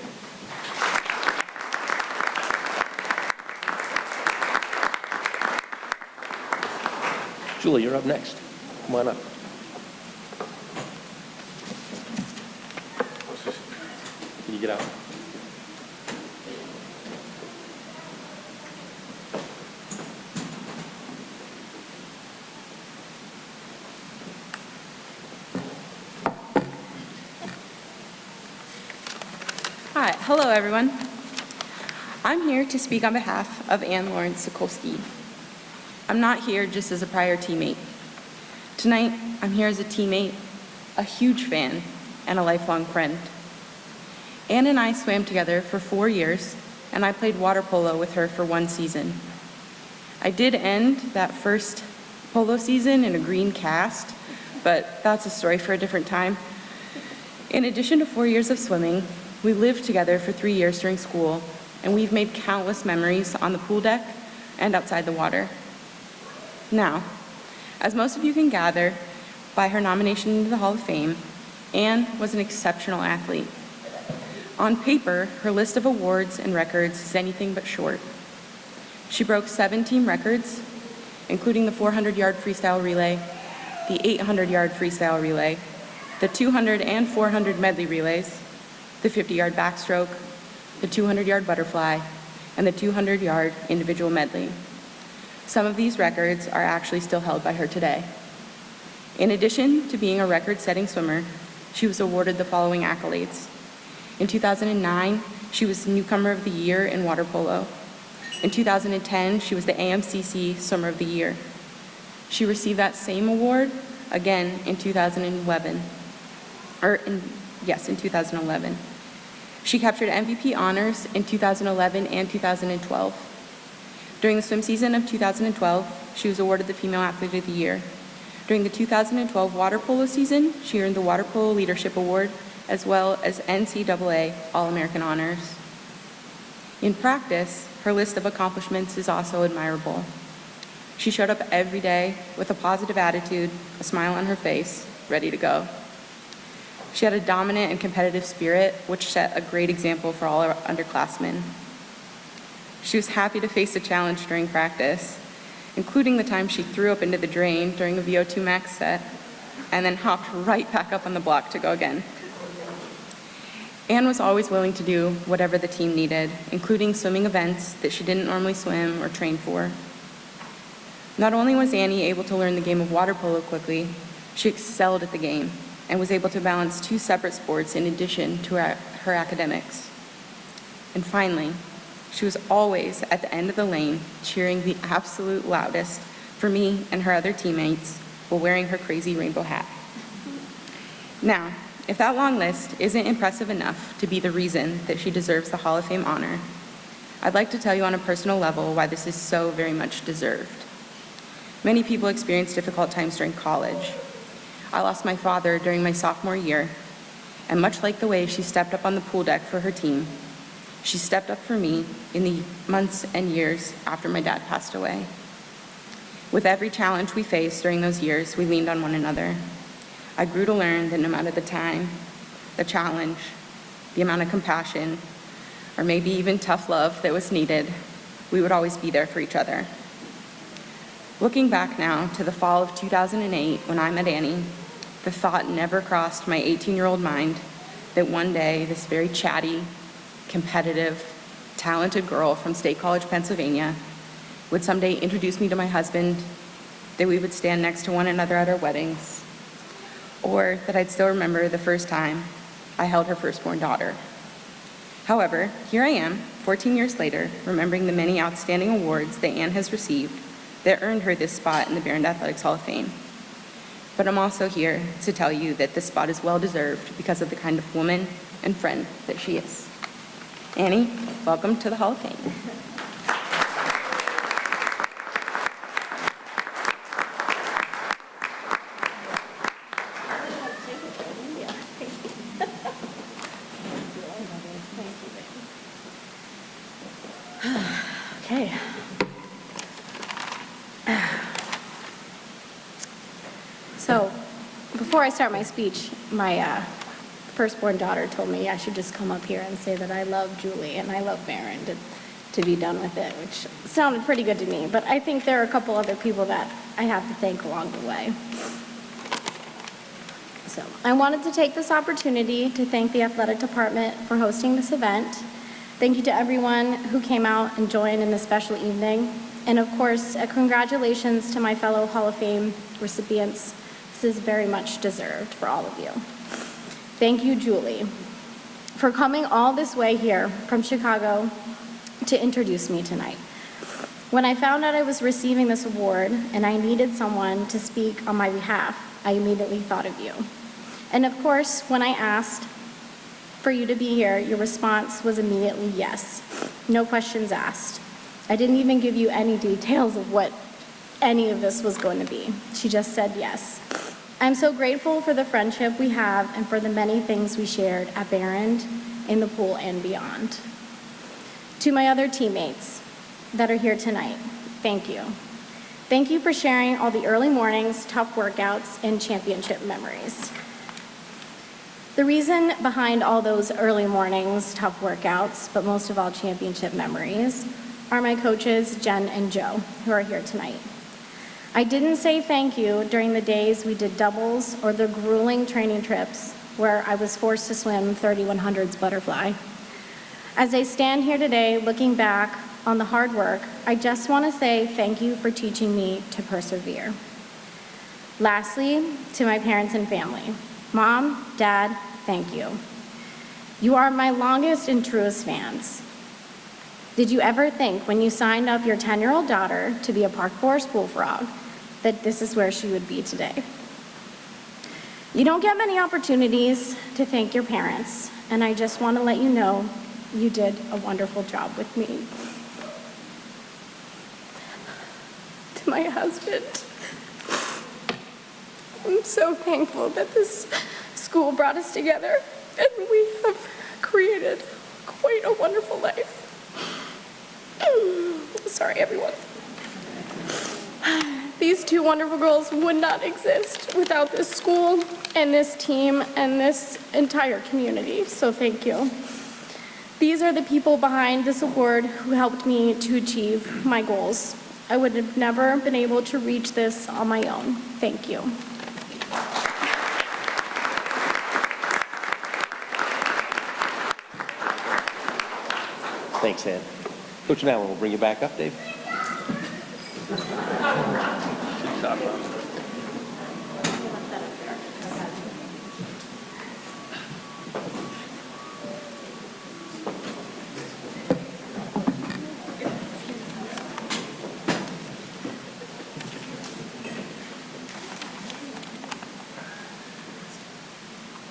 Julie, you're up next. Come on up. Can you get out? Hi, hello everyone. I'm here to speak on behalf of Ann Lawrence Sokolsky. I'm not here just as a prior teammate. Tonight, I'm here as a teammate, a huge fan, and a lifelong friend. Ann and I swam together for 4 years, and I played water polo with her for 1 season. I did end that first polo season in a green cast, but that's a story for a different time. In addition to 4 years of swimming, we lived together for 3 years during school, and we've made countless memories on the pool deck and outside the water. Now, as most of you can gather by her nomination into the Hall of Fame, Ann was an exceptional athlete. On paper, her list of awards and records is anything but short. She broke 7 team records, including the 400-yard freestyle relay, the 800-yard freestyle relay, the 200 and 400 medley relays, the 50-yard backstroke, the 200-yard butterfly, and the 200-yard individual medley. Some of these records are actually still held by her today. In addition to being a record-setting swimmer, she was awarded the following accolades. In 2009, she was Newcomer of the Year in water polo. In 2010, she was the AMCC Swimmer of the Year. She received that same award again in 2011. In 2011. She captured MVP honors in 2011 and 2012. During the swim season of 2012, she was awarded the Female Athlete of the Year. During the 2012 water polo season, she earned the Water Polo Leadership Award, as well as NCAA All-American honors. In practice, her list of accomplishments is also admirable. She showed up every day with a positive attitude, a smile on her face, ready to go. She had a dominant and competitive spirit, which set a great example for all our underclassmen. She was happy to face a challenge during practice, including the time she threw up into the drain during a VO2 max set, and then hopped right back up on the block to go again. Ann was always willing to do whatever the team needed, including swimming events that she didn't normally swim or train for. Not only was Annie able to learn the game of water polo quickly, she excelled at the game and was able to balance 2 separate sports in addition to her academics. And finally, she was always at the end of the lane cheering the absolute loudest for me and her other teammates while wearing her crazy rainbow hat. Now, if that long list isn't impressive enough to be the reason that she deserves the Hall of Fame honor, I'd like to tell you on a personal level why this is so very much deserved. Many people experience difficult times during college. I lost my father during my sophomore year, and much like the way she stepped up on the pool deck for her team, she stepped up for me in the months and years after my dad passed away. With every challenge we faced during those years, we leaned on one another. I grew to learn that no matter the time, the challenge, the amount of compassion, or maybe even tough love that was needed, we would always be there for each other. Looking back now to the fall of 2008 when I met Annie, the thought never crossed my 18-year-old mind that one day this very chatty, competitive, talented girl from State College, Pennsylvania would someday introduce me to my husband, that we would stand next to one another at our weddings, or that I'd still remember the first time I held her firstborn daughter. However, here I am, 14 years later, remembering the many outstanding awards that Ann has received that earned her this spot in the Behrend Athletics Hall of Fame. But I'm also here to tell you that this spot is well-deserved because of the kind of woman and friend that she is. Annie, welcome to the Hall of Fame. Okay. So, before I start my speech, my firstborn daughter told me I should just come up here and say that I love Julie and I love Behrend. And to be done with it, which sounded pretty good to me. But I think there are a couple other people that I have to thank along the way. So I wanted to take this opportunity to thank the athletic department for hosting this event. Thank you to everyone who came out and joined in this special evening. And of course, congratulations to my fellow Hall of Fame recipients. This is very much deserved for all of you. Thank you, Julie, for coming all this way here from Chicago to introduce me tonight. When I found out I was receiving this award and I needed someone to speak on my behalf, I immediately thought of you. And of course, when I asked for you to be here, your response was immediately yes. No questions asked. I didn't even give you any details of what any of this was going to be. She just said yes. I'm so grateful for the friendship we have and for the many things we shared at Behrend, in the pool, and beyond. To my other teammates that are here tonight, thank you. Thank you for sharing all the early mornings, tough workouts, and championship memories. The reason behind all those early mornings, tough workouts, but most of all championship memories, are my coaches, Jen and Joe, who are here tonight. I didn't say thank you during the days we did doubles or the grueling training trips where I was forced to swim 3100s butterfly. As I stand here today looking back on the hard work, I just want to say thank you for teaching me to persevere. Lastly, to my parents and family, Mom, Dad, thank you. You are my longest and truest fans. Did you ever think when you signed up your 10-year-old daughter to be a Park Forest bullfrog that this is where she would be today? You don't get many opportunities to thank your parents, and I just want to let you know you did a wonderful job with me. To my husband, I'm so thankful that this school brought us together, and we have created quite a wonderful life. Sorry, everyone. These two wonderful girls would not exist without this school and this team and this entire community, so thank you. These are the people behind this award who helped me to achieve my goals. I would have never been able to reach this on my own. Thank you. Thanks, Ed. Coach Allen, we'll bring you back up, Dave.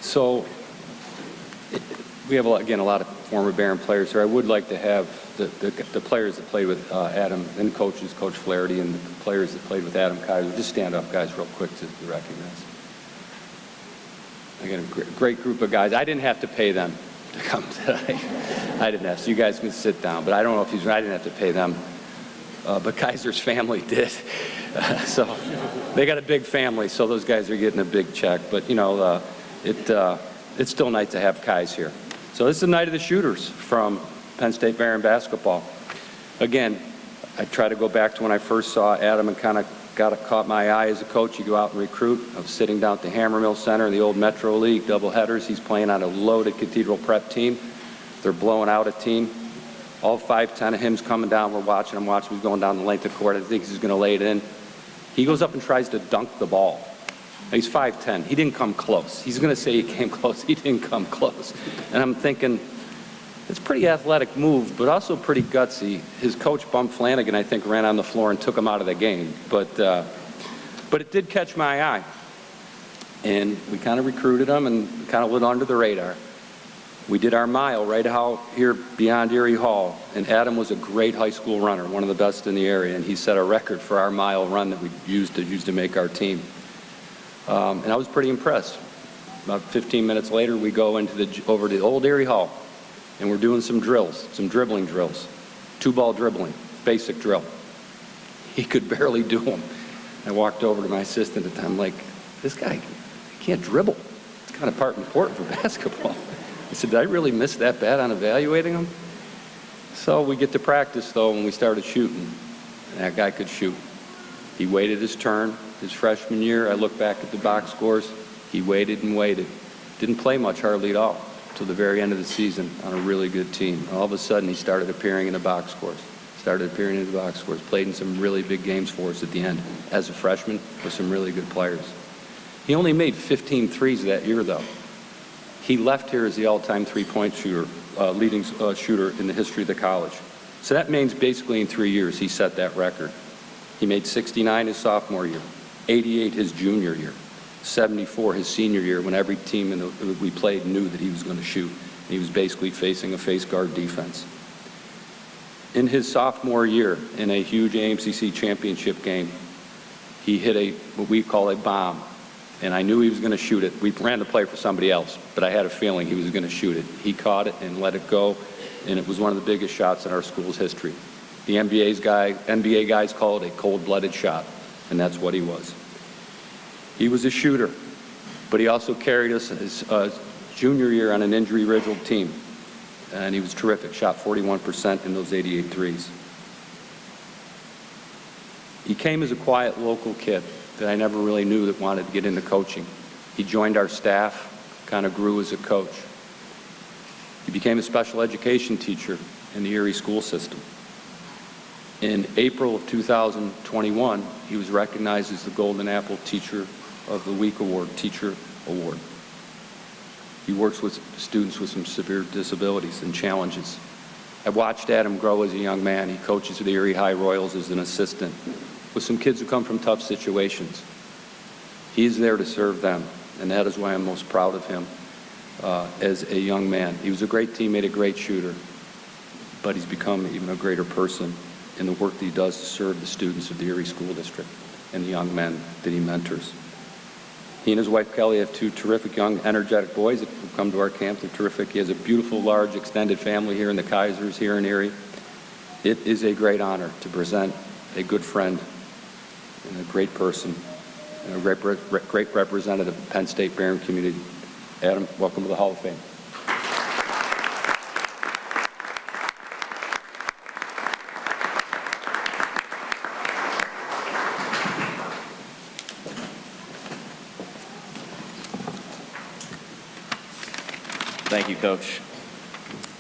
So we have, again, a lot of former Behrend players here. I would like to have the players that played with Adam and coaches, Coach Flaherty, and the players that played with Adam Kaiser. Just stand up, guys, real quick to be recognized. I got a great group of guys. I didn't have to pay them to come today. I didn't have to. So you guys can sit down. But I don't know if I didn't have to pay them. But Kaiser's family did. So they got a big family, so those guys are getting a big check. But, you know, it's still nice to have Kais here. So this is the night of the shooters from Penn State Behrend basketball. Again, I try to go back to when I first saw Adam and kind of caught my eye as a coach. You go out and recruit. I was sitting down at the Hammermill Center in the old Metro League, doubleheaders. He's playing on a loaded Cathedral Prep team. They're blowing out a team. All 5'10" of him's coming down. We're watching him. He's going down the length of the court. I think he's going to lay it in. He goes up and tries to dunk the ball. He's 5'10". He didn't come close. He's going to say he came close. He didn't come close. And I'm thinking, it's a pretty athletic move, but also pretty gutsy. His coach, Bump Flanagan, I think, ran on the floor and took him out of the game. But it did catch my eye. And we kind of recruited him and kind of went under the radar. We did our mile right out here beyond Erie Hall. And Adam was a great high school runner, one of the best in the area. And he set a record for our mile run that we used to make our team. And I was pretty impressed. About 15 minutes later, we go over to the old Erie Hall, and we're doing some drills, some dribbling drills, 2-ball dribbling, basic drill. He could barely do them. I walked over to my assistant at the time, like, this guy, he can't dribble. It's kind of important for basketball. I said, did I really miss that bad on evaluating him? So we get to practice, though, when we started shooting. And that guy could shoot. He waited his turn. His freshman year, I look back at the box scores. He waited and waited. Didn't play much hardly at all till the very end of the season on a really good team. All of a sudden, he started appearing in the box scores. Played in some really big games for us at the end as a freshman with some really good players. He only made 15 threes that year, though. He left here as the all-time three-point shooter, leading shooter in the history of the college. So that means basically in 3 years he set that record. He made 69 his sophomore year, 88 his junior year, 74 his senior year when every team we played knew that he was going to shoot. He was basically facing a face guard defense. In his sophomore year, in a huge AMCC championship game, he hit what we call a bomb. And I knew he was going to shoot it. We ran the play for somebody else, but I had a feeling he was going to shoot it. He caught it and let it go, and it was one of the biggest shots in our school's history. The NBA guys call it a cold-blooded shot, and that's what he was. He was a shooter, but he also carried us his junior year on an injury-riddled team, and he was terrific, shot 41% in those 88 threes. He came as a quiet local kid that I never really knew that wanted to get into coaching. He joined our staff, kind of grew as a coach. He became a special education teacher in the Erie school system. In April of 2021, he was recognized as the Golden Apple Teacher of the Week Award, Teacher Award. He works with students with some severe disabilities and challenges. I watched Adam grow as a young man. He coaches the Erie High Royals as an assistant with some kids who come from tough situations. He's there to serve them, and that is why I'm most proud of him as a young man. He was a great teammate, a great shooter, but he's become even a greater person in the work that he does to serve the students of the Erie School District and the young men that he mentors. He and his wife Kelly have two terrific young, energetic boys that have come to our camp. They're terrific. He has a beautiful, large, extended family here in the Kaisers, here in Erie. It is a great honor to present a good friend and a great person and a great representative of the Penn State Behrend community. Adam, welcome to the Hall of Fame. Thank you, Coach.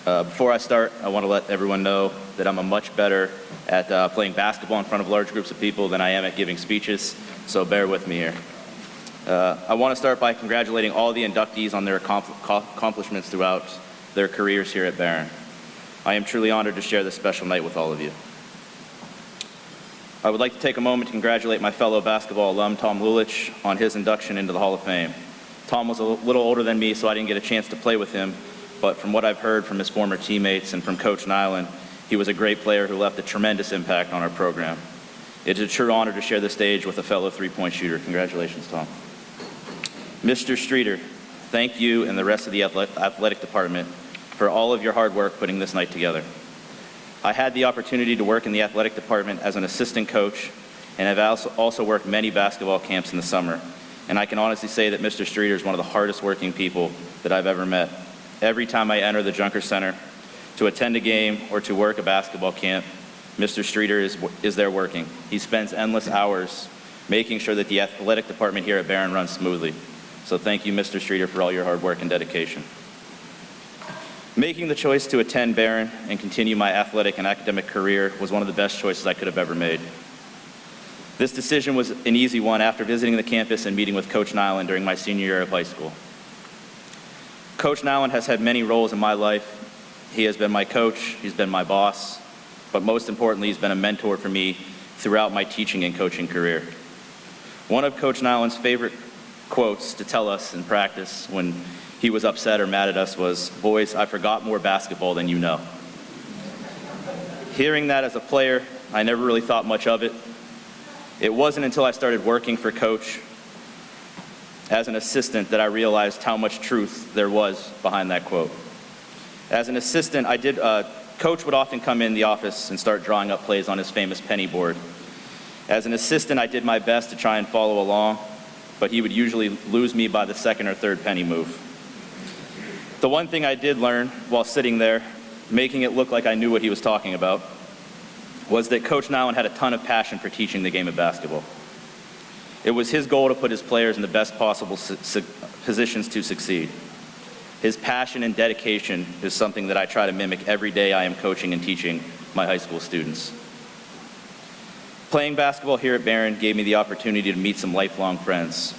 Before I start, I want to let everyone know that I'm much better at playing basketball in front of large groups of people than I am at giving speeches, so bear with me here. I want to start by congratulating all the inductees on their accomplishments throughout their careers here at Behrend. I am truly honored to share this special night with all of you. I would like to take a moment to congratulate my fellow basketball alum, Tom Lulich, on his induction into the Hall of Fame. Tom was a little older than me, so I didn't get a chance to play with him, but from what I've heard from his former teammates and from Coach Nyland, he was a great player who left a tremendous impact on our program. It is a true honor to share the stage with a fellow three-point shooter. Congratulations, Tom. Mr. Streeter, thank you and the rest of the athletic department for all of your hard work putting this night together. I had the opportunity to work in the athletic department as an assistant coach, and I've also worked many basketball camps in the summer. And I can honestly say that Mr. Streeter is one of the hardest working people that I've ever met. Every time I enter the Junker Center to attend a game or to work a basketball camp, Mr. Streeter is there working. He spends endless hours making sure that the athletic department here at Behrend runs smoothly. So thank you, Mr. Streeter, for all your hard work and dedication. Making the choice to attend Behrend and continue my athletic and academic career was one of the best choices I could have ever made. This decision was an easy one after visiting the campus and meeting with Coach Nyland during my senior year of high school. Coach Nyland has had many roles in my life. He has been my coach, he's been my boss, but most importantly, he's been a mentor for me throughout my teaching and coaching career. One of Coach Nyland's favorite quotes to tell us in practice when he was upset or mad at us was, "Boys, I forgot more basketball than you know." Hearing that as a player, I never really thought much of it. It wasn't until I started working for Coach as an assistant that I realized how much truth there was behind that quote. As an assistant, Coach would often come in the office and start drawing up plays on his famous penny board. As an assistant, I did my best to try and follow along, but he would usually lose me by the second or third penny move. The one thing I did learn while sitting there making it look like I knew what he was talking about, was that Coach Nyland had a ton of passion for teaching the game of basketball. It was his goal to put his players in the best possible positions to succeed. His passion and dedication is something that I try to mimic every day I am coaching and teaching my high school students. Playing basketball here at Behrend gave me the opportunity to meet some lifelong friends,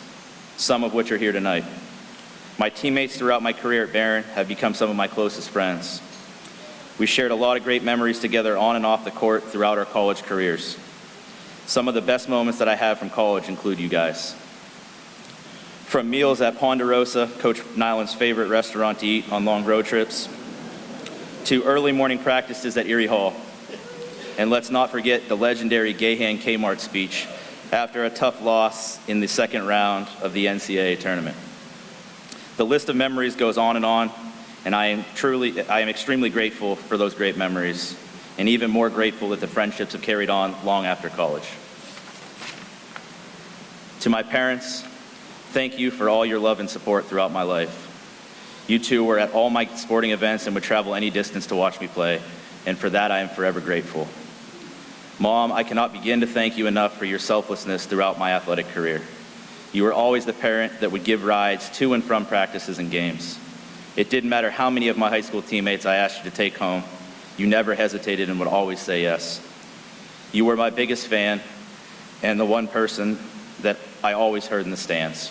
some of which are here tonight. My teammates throughout my career at Behrend have become some of my closest friends. We shared a lot of great memories together on and off the court throughout our college careers. Some of the best moments that I have from college include you guys. From meals at Ponderosa, Coach Nyland's favorite restaurant to eat on long road trips, to early morning practices at Erie Hall. And let's not forget the legendary Gahan Kmart speech after a tough loss in the second round of the NCAA tournament. The list of memories goes on, and I am extremely grateful for those great memories, and even more grateful that the friendships have carried on long after college. To my parents, thank you for all your love and support throughout my life. You two were at all my sporting events and would travel any distance to watch me play, and for that I am forever grateful. Mom, I cannot begin to thank you enough for your selflessness throughout my athletic career. You were always the parent that would give rides to and from practices and games. It didn't matter how many of my high school teammates I asked you to take home, you never hesitated and would always say yes. You were my biggest fan and the one person that I always heard in the stands.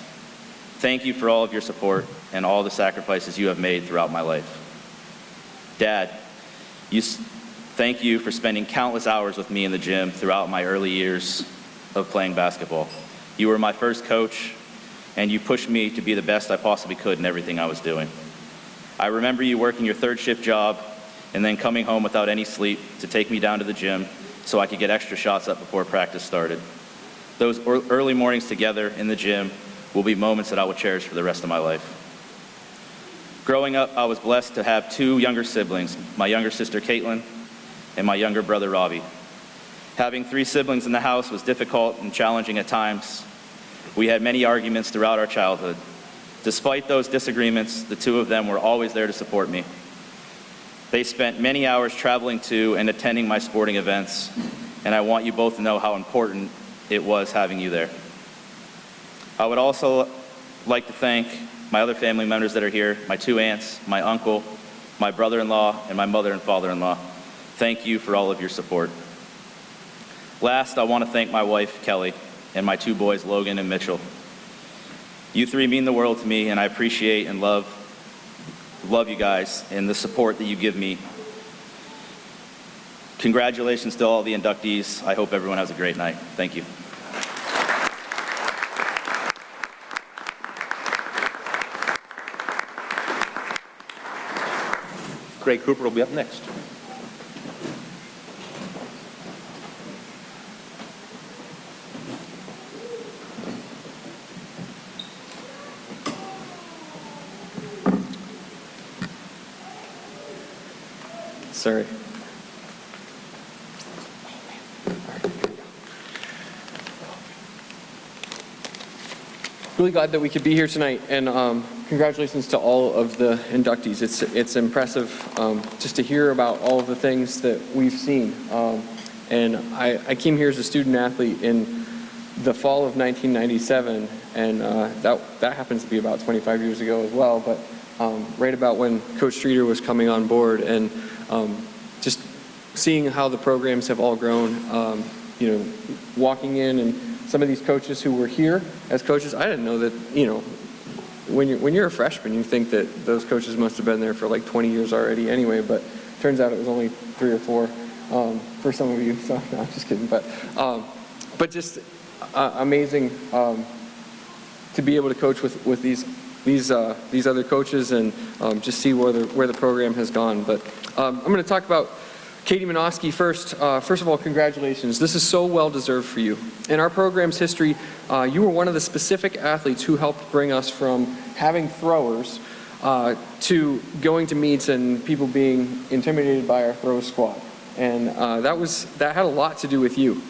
Thank you for all of your support and all the sacrifices you have made throughout my life. Dad, thank you for spending countless hours with me in the gym throughout my early years of playing basketball. You were my first coach, and you pushed me to be the best I possibly could in everything I was doing. I remember you working your third shift job and then coming home without any sleep to take me down to the gym so I could get extra shots up before practice started. Those early mornings together in the gym will be moments that I will cherish for the rest of my life. Growing up, I was blessed to have two younger siblings, my younger sister Caitlin and my younger brother Robbie. Having three siblings in the house was difficult and challenging at times. We had many arguments throughout our childhood. Despite those disagreements, the two of them were always there to support me. They spent many hours traveling to and attending my sporting events, and I want you both to know how important it was having you there. I would also like to thank my other family members that are here, my two aunts, my uncle, my brother-in-law, and my mother and father-in-law. Thank you for all of your support. Last, I want to thank my wife, Kelly, and my two boys, Logan and Mitchell. You three mean the world to me, and I appreciate and love you guys and the support that you give me. Congratulations to all the inductees. I hope everyone has a great night. Thank you. Greg Cooper will be up next. Sorry. Really glad that we could be here tonight, and congratulations to all of the inductees. It's impressive just to hear about all of the things that we've seen. And I came here as a student athlete in the fall of 1997, and that happens to be about 25 years ago as well, but right about when Coach Streeter was coming on board, and just seeing how the programs have all grown, walking in, and some of these coaches who were here as coaches, I didn't know that, when you're a freshman, you think that those coaches must have been there for like 20 years already anyway, but turns out it was only 3 or 4 for some of you, so no, I'm just kidding. But just amazing to be able to coach with these other coaches and just see where the program has gone. But I'm going to talk about Katie Minoski first. First of all, congratulations. This is so well deserved for you. In our program's history, you were one of the specific athletes who helped bring us from having throwers to going to meets and people being intimidated by our throw squad. And that had a lot to do with you.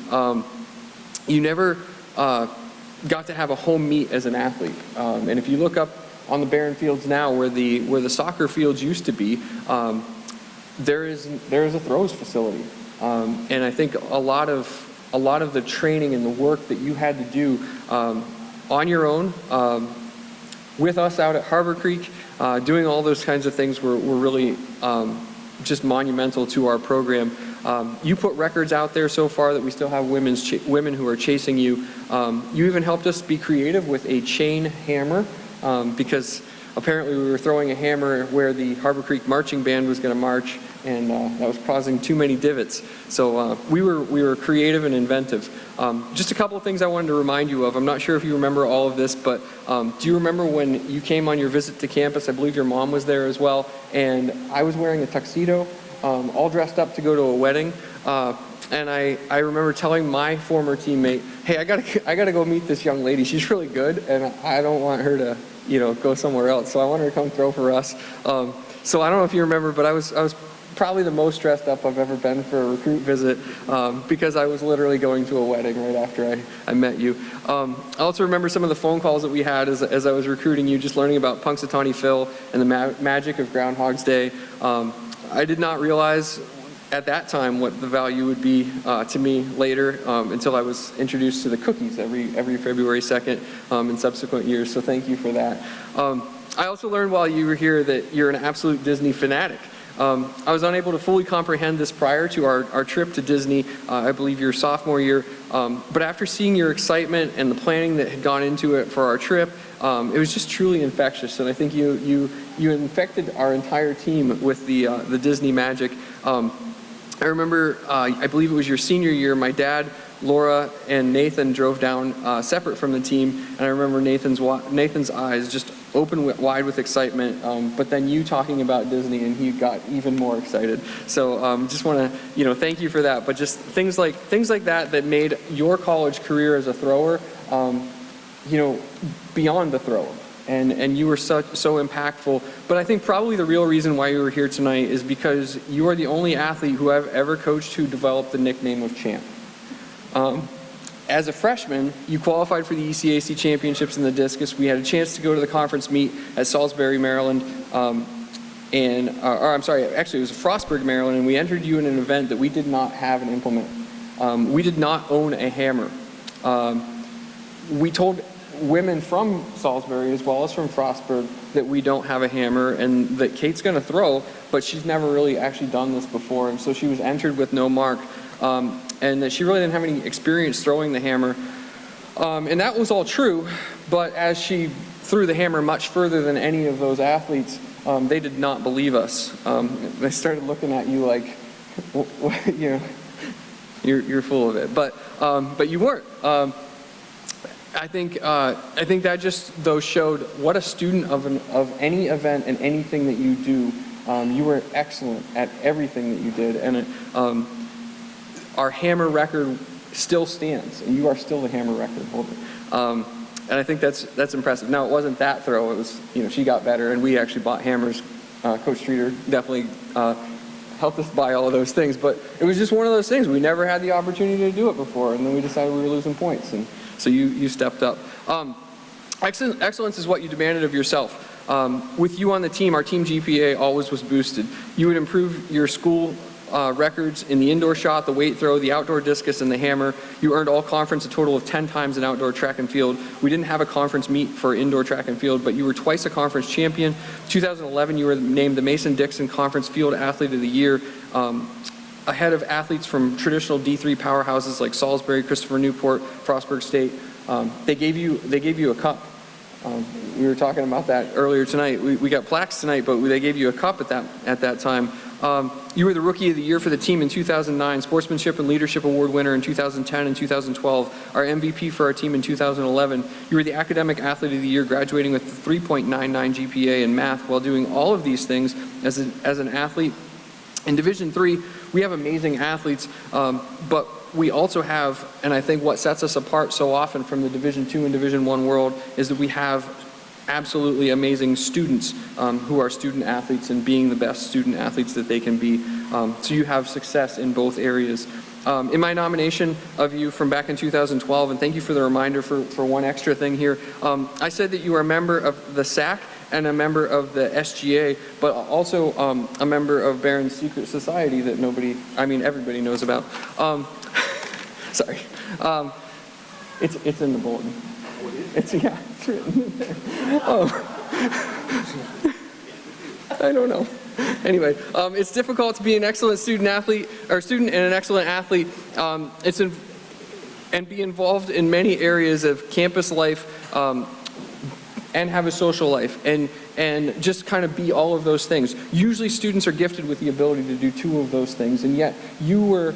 You never got to have a home meet as an athlete. And if you look up on the Behrend fields now where the soccer fields used to be, there is a throws facility, and I think a lot of the training and the work that you had to do on your own with us out at Harbor Creek, doing all those kinds of things were really just monumental to our program. You put records out there so far that we still have women who are chasing you. You even helped us be creative with a chain hammer because apparently we were throwing a hammer where the Harbor Creek marching band was going to march, and that was causing too many divots. So we were creative and inventive. Just a couple of things I wanted to remind you of. I'm not sure if you remember all of this, but do you remember when you came on your visit to campus? I believe your mom was there as well, and I was wearing a tuxedo, all dressed up to go to a wedding. And I remember telling my former teammate, hey, I gotta go meet this young lady. She's really good, and I don't want her to, go somewhere else. So I want her to come throw for us. So I don't know if you remember, but I was probably the most dressed up I've ever been for a recruit visit because I was literally going to a wedding right after I met you. I also remember some of the phone calls that we had as I was recruiting you, just learning about Punxsutawney Phil and the magic of Groundhog's Day. I did not realize at that time what the value would be to me later until I was introduced to the cookies every February 2nd in subsequent years, so thank you for that. I also learned while you were here that you're an absolute Disney fanatic. I was unable to fully comprehend this prior to our trip to Disney, I believe your sophomore year, but after seeing your excitement and the planning that had gone into it for our trip, it was just truly infectious, and I think you infected our entire team with the Disney magic. I remember, I believe it was your senior year, my dad, Laura, and Nathan drove down separate from the team, and I remember Nathan's eyes just open wide with excitement, but then you talking about Disney, and he got even more excited. So just want to, thank you for that. But just things like that made your college career as a thrower, beyond the thrower. And you were so impactful. But I think probably the real reason why you were here tonight is because you are the only athlete who I've ever coached who developed the nickname of champ. As a freshman, you qualified for the ECAC championships in the discus. We had a chance to go to the conference meet at Salisbury, Maryland, actually it was Frostburg, Maryland, and we entered you in an event that we did not have an implement. We did not own a hammer. We told women from Salisbury as well as from Frostburg that we don't have a hammer and that Kate's going to throw, but she's never really actually done this before, and so she was entered with no mark. And that she really didn't have any experience throwing the hammer. And that was all true, but as she threw the hammer much further than any of those athletes, they did not believe us. They started looking at you like, you're full of it. But you weren't. I think that just though showed what a student of any event and anything that you do. You were excellent at everything that you did, and our hammer record still stands, and you are still the hammer record holder. And I think that's impressive. Now, it wasn't that throw. It was, she got better, and we actually bought hammers. Coach Streeter definitely helped us buy all of those things, but it was just one of those things. We never had the opportunity to do it before, and then we decided we were losing points, and so you stepped up. Excellence is what you demanded of yourself. With you on the team, our team GPA always was boosted. You would improve your school records in the indoor shot, the weight throw, the outdoor discus, and the hammer. You earned all conference a total of 10 times in outdoor track and field. We didn't have a conference meet for indoor track and field, but you were twice a conference champion. 2011, you were named the Mason-Dixon Conference Field Athlete of the Year, ahead of athletes from traditional D3 powerhouses like Salisbury, Christopher Newport, Frostburg State. They gave you a cup. We were talking about that earlier tonight. We got plaques tonight, but they gave you a cup at that time. You were the Rookie of the Year for the team in 2009, Sportsmanship and Leadership Award winner in 2010 and 2012, our MVP for our team in 2011. You were the Academic Athlete of the Year, graduating with a 3.99 GPA in math while doing all of these things as an athlete. In Division III, we have amazing athletes, but we also have, and I think what sets us apart so often from the Division II and Division I world is that we have absolutely amazing students who are student athletes and being the best student athletes that they can be. So you have success in both areas. In my nomination of you from back in 2012, and thank you for the reminder for one extra thing here, I said that you are a member of the SAC and a member of the SGA, but also a member of Behrend's secret society that everybody knows about. Sorry. It's in the bulletin. It's written in there. I don't know. Anyway, it's difficult to be an excellent student and an excellent athlete. And be involved in many areas of campus life and have a social life and just kind of be all of those things. Usually students are gifted with the ability to do two of those things, and yet you were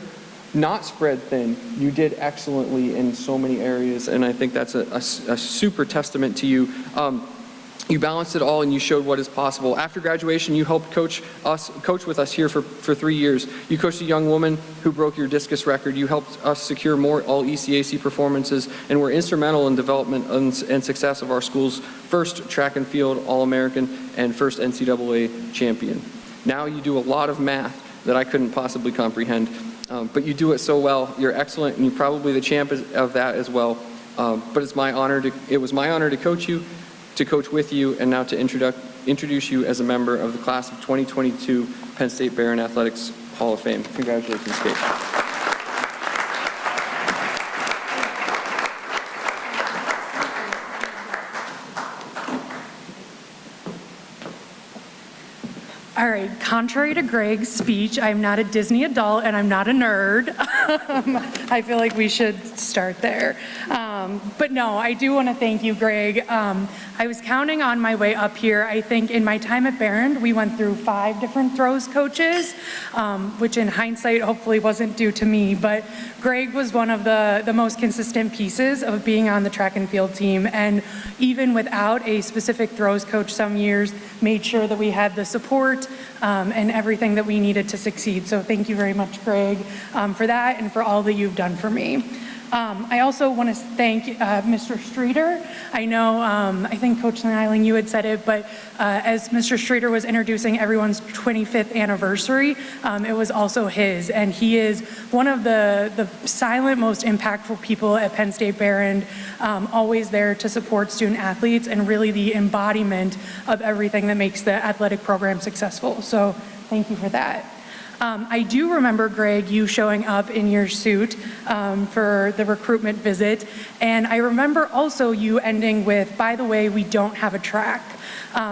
not spread thin. You did excellently in so many areas, and I think that's a super testament to you. You balanced it all and you showed what is possible. After graduation, you helped coach with us here for 3 years. You coached a young woman who broke your discus record. You helped us secure more all ECAC performances and were instrumental in development and success of our school's first track and field All-American and first NCAA champion. Now you do a lot of math that I couldn't possibly comprehend, but you do it so well. You're excellent, and you're probably the champ of that as well. But it was my honor to coach you, to coach with you, and now to introduce you as a member of the class of 2022 Penn State Behrend Athletics Hall of Fame. Congratulations, Kate. All right, contrary to Greg's speech, I'm not a Disney adult and I'm not a nerd. I feel like we should start there. But no, I do want to thank you, Greg. I was counting on my way up here. I think in my time at Behrend, we went through 5 different throws coaches, which in hindsight hopefully wasn't due to me, but Greg was one of the most consistent pieces of being on the track and field team, and even without a specific throws coach some years, made sure that we had the support and everything that we needed to succeed. So thank you very much, Greg, for that and for all that you've done for me. I also want to thank Mr. Streeter. I know, I think Coach Nyling, you had said it, but as Mr. Streeter was introducing everyone's 25th anniversary, it was also his. And he is one of the silent, most impactful people at Penn State Behrend, always there to support student athletes and really the embodiment of everything that makes the athletic program successful. So thank you for that. I do remember, Greg, you showing up in your suit for the recruitment visit, and I remember also you ending with, by the way, we don't have a track.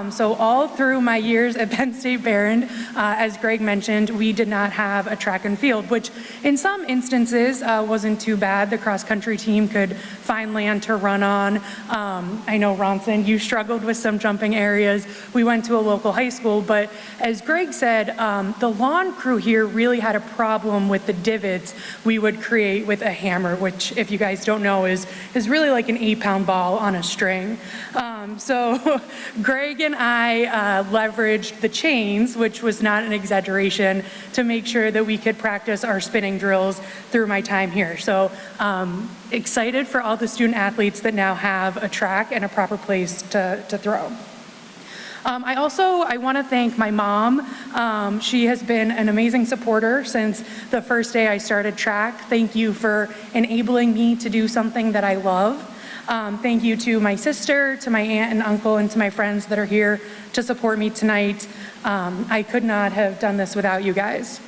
So all through my years at Penn State Behrend, as Greg mentioned, we did not have a track and field, which in some instances wasn't too bad. The cross-country team could find land to run on. I know, Ronson, you struggled with some jumping areas. We went to a local high school, but as Greg said, the lawn crew here really had a problem with the divots we would create with a hammer, which, if you guys don't know, is really like an 8-pound ball on a string. So Greg and I leveraged the chains, which was not an exaggeration, to make sure that we could practice our spinning drills through my time here. So excited for all the student athletes that now have a track and a proper place to throw. I want to thank my mom. She has been an amazing supporter since the first day I started track. Thank you for enabling me to do something that I love. Thank you to my sister, to my aunt and uncle, and to my friends that are here to support me tonight. I could not have done this without you guys.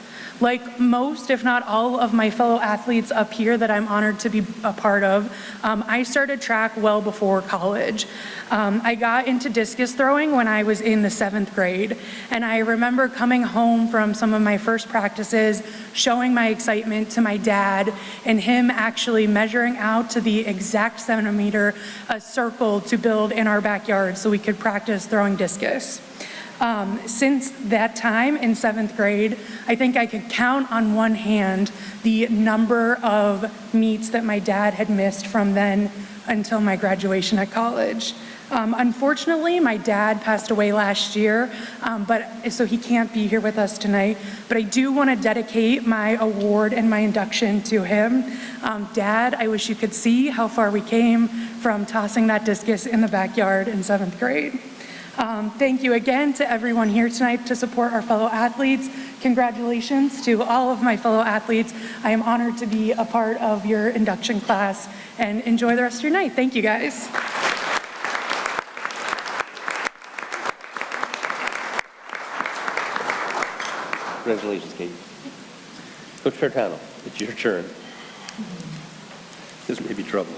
Like most, if not all, of my fellow athletes up here that I'm honored to be a part of, I started track well before college. I got into discus throwing when I was in the 7th grade, and I remember coming home from some of my first practices, showing my excitement to my dad, and him actually measuring out to the exact centimeter a circle to build in our backyard so we could practice throwing discus. Since that time in 7th grade, I think I could count on one hand the number of meets that my dad had missed from then until my graduation at college. Unfortunately, my dad passed away last year, so he can't be here with us tonight, but I do want to dedicate my award and my induction to him. Dad, I wish you could see how far we came from tossing that discus in the backyard in 7th grade. Thank you again to everyone here tonight to support our fellow athletes. Congratulations to all of my fellow athletes. I am honored to be a part of your induction class, and enjoy the rest of your night. Thank you, guys. Congratulations, Kate. Coach Fertano, it's your turn. This may be trouble.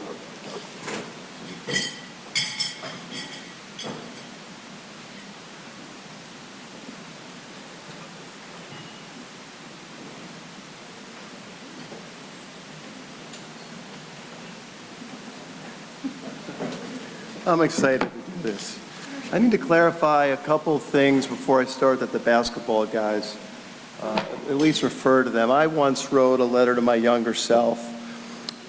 I'm excited to do this. I need to clarify a couple of things before I start that the basketball guys at least refer to them. I once wrote a letter to my younger self.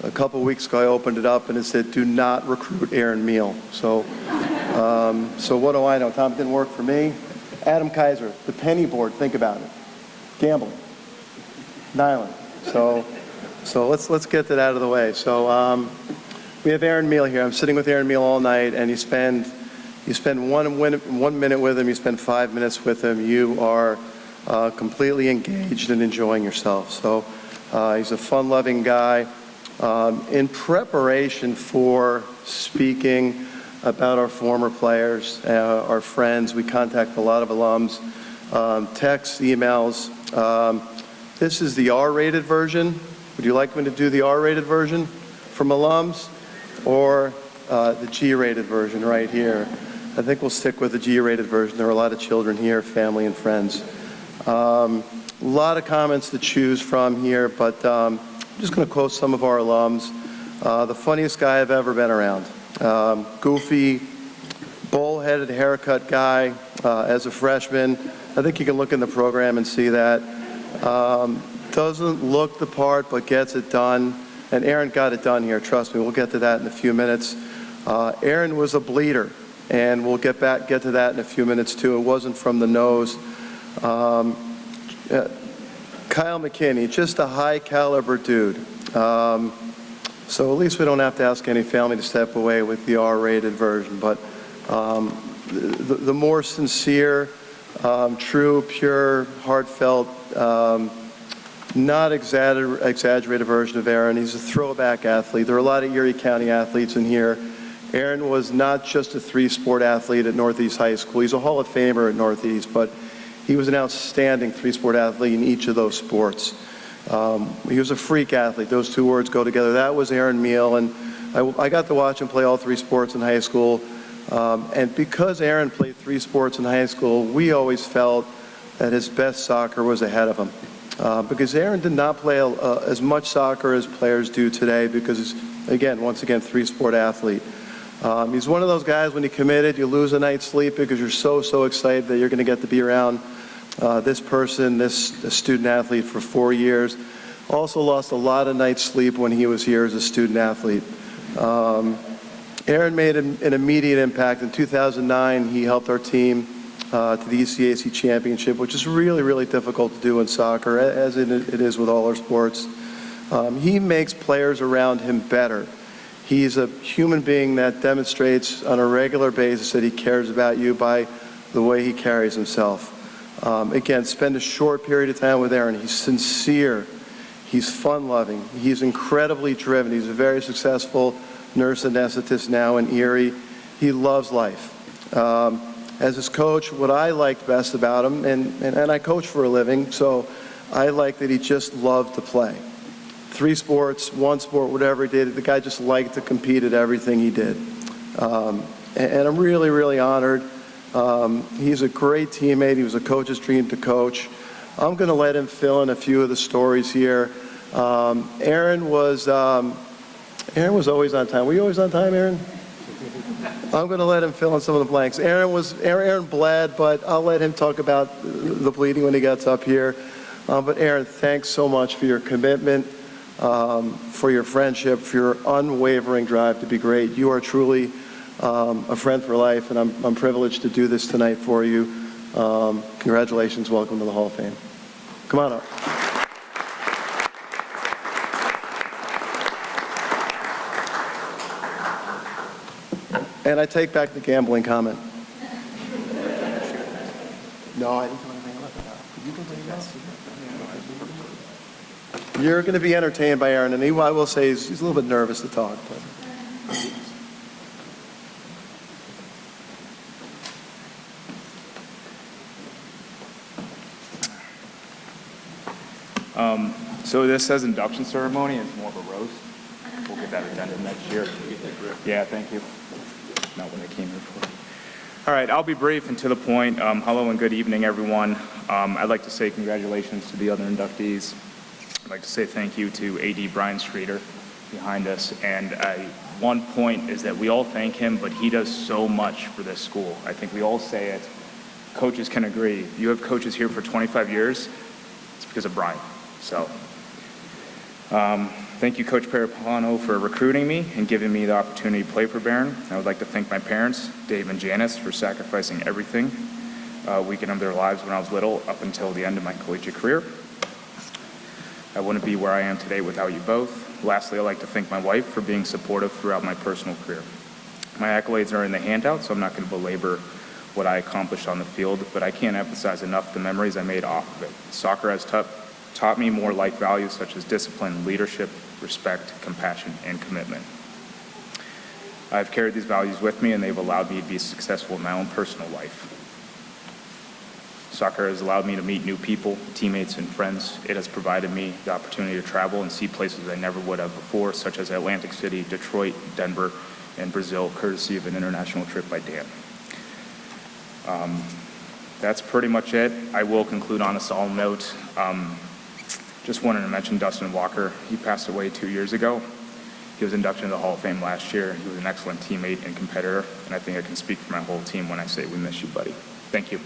A couple of weeks ago, I opened it up and it said, "Do not recruit Aaron Meal." So what do I know? Tom, it didn't work for me. Adam Kaiser, the penny board, think about it. Gambling. Nyland. So let's get that out of the way. So we have Aaron Meal here. I'm sitting with Aaron Meal all night, and you spend 1 minute with him, you spend 5 minutes with him. You are completely engaged and enjoying yourself. So he's a fun-loving guy. In preparation for speaking about our former players, our friends, we contact a lot of alums, texts, emails. This is the R-rated version. Would you like me to do the R-rated version from alums, or the G-rated version right here? I think we'll stick with the G-rated version. There are a lot of children here, family and friends. A lot of comments to choose from here, but I'm just going to quote some of our alums. The funniest guy I've ever been around. Goofy, bull-headed haircut guy as a freshman. I think you can look in the program and see that. Doesn't look the part, but gets it done. And Aaron got it done here, trust me. We'll get to that in a few minutes. Aaron was a bleeder, and we'll get to that in a few minutes too. It wasn't from the nose. Kyle McKinney, just a high caliber dude. So at least we don't have to ask any family to step away with the R-rated version. But the more sincere, true, pure, heartfelt, not exaggerated version of Aaron. He's a throwback athlete. There are a lot of Erie County athletes in here. Aaron was not just a three-sport athlete at Northeast High School. He's a Hall of Famer at Northeast, but he was an outstanding three-sport athlete in each of those sports. He was a freak athlete. Those two words go together. That was Aaron Meal, and I got to watch him play all three sports in high school. And because Aaron played three sports in high school, we always felt that his best soccer was ahead of him. Because Aaron did not play as much soccer as players do today because, once again, three-sport athlete. He's one of those guys, when he committed, you lose a night's sleep because you're so excited that you're going to get to be around this person, this student athlete for 4 years. Also lost a lot of nights sleep when he was here as a student athlete. Aaron made an immediate impact. In 2009, he helped our team to the ECAC championship, which is really difficult to do in soccer, as it is with all our sports. He makes players around him better. He's a human being that demonstrates on a regular basis that he cares about you by the way he carries himself. Spend a short period of time with Aaron. He's sincere. He's fun-loving. He's incredibly driven. He's a very successful nurse anesthetist now in Erie. He loves life. As his coach, what I liked best about him, and I coach for a living, so I liked that he just loved to play. 3 sports, 1 sport, whatever he did, the guy just liked to compete at everything he did. And I'm really honored. He's a great teammate. He was a coach's dream to coach. I'm going to let him fill in a few of the stories here. Aaron was always on time. Were you always on time, Aaron? I'm going to let him fill in some of the blanks. Aaron bled, but I'll let him talk about the bleeding when he gets up here. But Aaron, thanks so much for your commitment, for your friendship, for your unwavering drive to be great. You are truly a friend for life, and I'm privileged to do this tonight for you. Congratulations. Welcome to the Hall of Fame. Come on up. And I take back the gambling comment. No, I didn't do anything about that. You can bring it up. You're going to be entertained by Aaron, and I will say he's a little bit nervous to talk. But. So this says induction ceremony, it's more of a roast. We'll get that addendum next year. Yeah, thank you. Not what I came here for. All right, I'll be brief and to the point. Hello and good evening, everyone. I'd like to say congratulations to the other inductees. I'd like to say thank you to AD Brian Streeter behind us. And one point is that we all thank him, but he does so much for this school. I think we all say it. Coaches can agree. You have coaches here for 25 years. It's because of Brian. So thank you, Coach Parapano, for recruiting me and giving me the opportunity to play for Behrend. I would like to thank my parents, Dave and Janice, for sacrificing everything weekend of their lives when I was little up until the end of my collegiate career. I wouldn't be where I am today without you both. Lastly, I'd like to thank my wife for being supportive throughout my personal career. My accolades are in the handout, so I'm not going to belabor what I accomplished on the field, but I can't emphasize enough the memories I made off of it. Soccer has taught me more life values such as discipline, leadership, respect, compassion, and commitment. I've carried these values with me, and they've allowed me to be successful in my own personal life. Soccer has allowed me to meet new people, teammates, and friends. It has provided me the opportunity to travel and see places I never would have before, such as Atlantic City, Detroit, Denver, and Brazil, courtesy of an international trip by Dan. That's pretty much it. I will conclude on a solemn note. Just wanted to mention Dustin Walker. He passed away 2 years ago. He was inducted into the Hall of Fame last year. He was an excellent teammate and competitor, and I think I can speak for my whole team when I say we miss you, buddy. Thank you.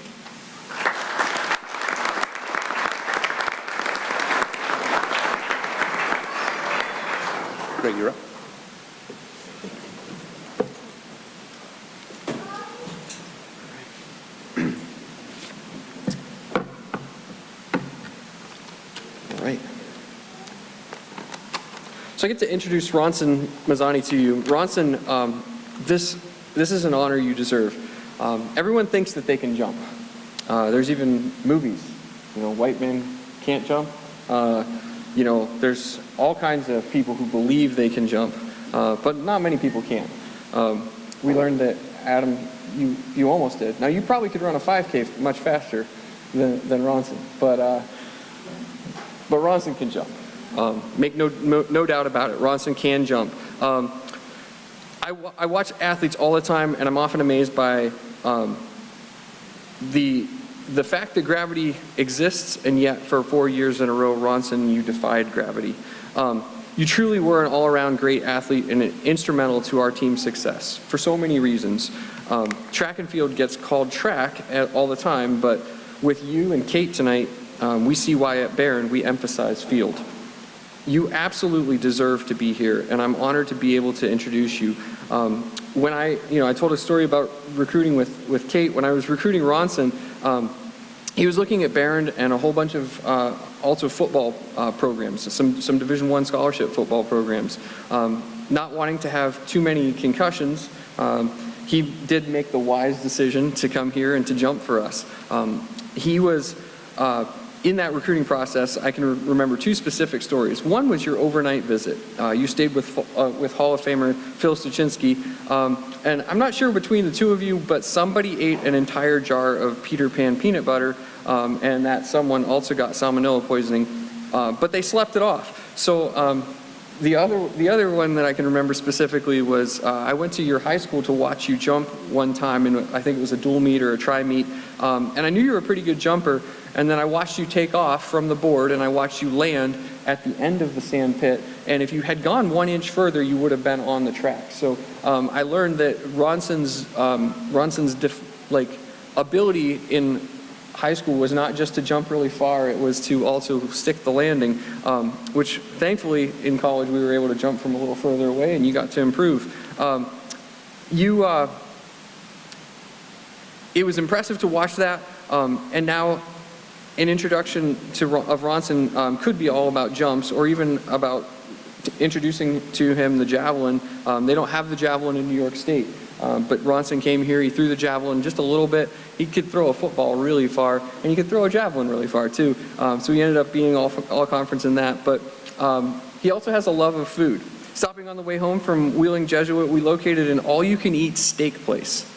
Greg, you're up. All right. So I get to introduce Ronson Mazzani to you. Ronson, this is an honor you deserve. Everyone thinks that they can jump. There's even movies, white men can't jump. There's all kinds of people who believe they can jump, but not many people can. We learned that, Adam, you almost did. Now, you probably could run a 5K much faster than Ronson, but Ronson can jump. Make no doubt about it. Ronson can jump. I watch athletes all the time, and I'm often amazed by the fact that gravity exists, and yet for 4 years in a row, Ronson, you defied gravity. You truly were an all-around great athlete and instrumental to our team's success for so many reasons. Track and field gets called track all the time, but with you and Kate tonight, we see why at Behrend we emphasize field. You absolutely deserve to be here, and I'm honored to be able to introduce you. When I told a story about recruiting with Kate. When I was recruiting Ronson, he was looking at Behrend and a whole bunch of also football programs, some Division I scholarship football programs. Not wanting to have too many concussions, he did make the wise decision to come here and to jump for us. He was in that recruiting process. I can remember two specific stories. One was your overnight visit. You stayed with Hall of Famer Phil Stuchinski, and I'm not sure between the two of you, but somebody ate an entire jar of Peter Pan peanut butter, and that someone also got salmonella poisoning, but they slept it off. So the other one that I can remember specifically was I went to your high school to watch you jump one time, and I think it was a dual meet or a tri meet, and I knew you were a pretty good jumper. And then I watched you take off from the board, and I watched you land at the end of the sand pit. And if you had gone 1 inch further, you would have been on the track. So I learned that Ronson's ability in high school was not just to jump really far; it was to also stick the landing. Which thankfully in college we were able to jump from a little further away, and you got to improve. It was impressive to watch that, and now. An introduction of Ronson could be all about jumps, or even about introducing to him the javelin. They don't have the javelin in New York State, but Ronson came here, he threw the javelin just a little bit. He could throw a football really far, and he could throw a javelin really far too. So he ended up being all conference in that, but he also has a love of food. Stopping on the way home from Wheeling Jesuit, we located an all-you-can-eat steak place.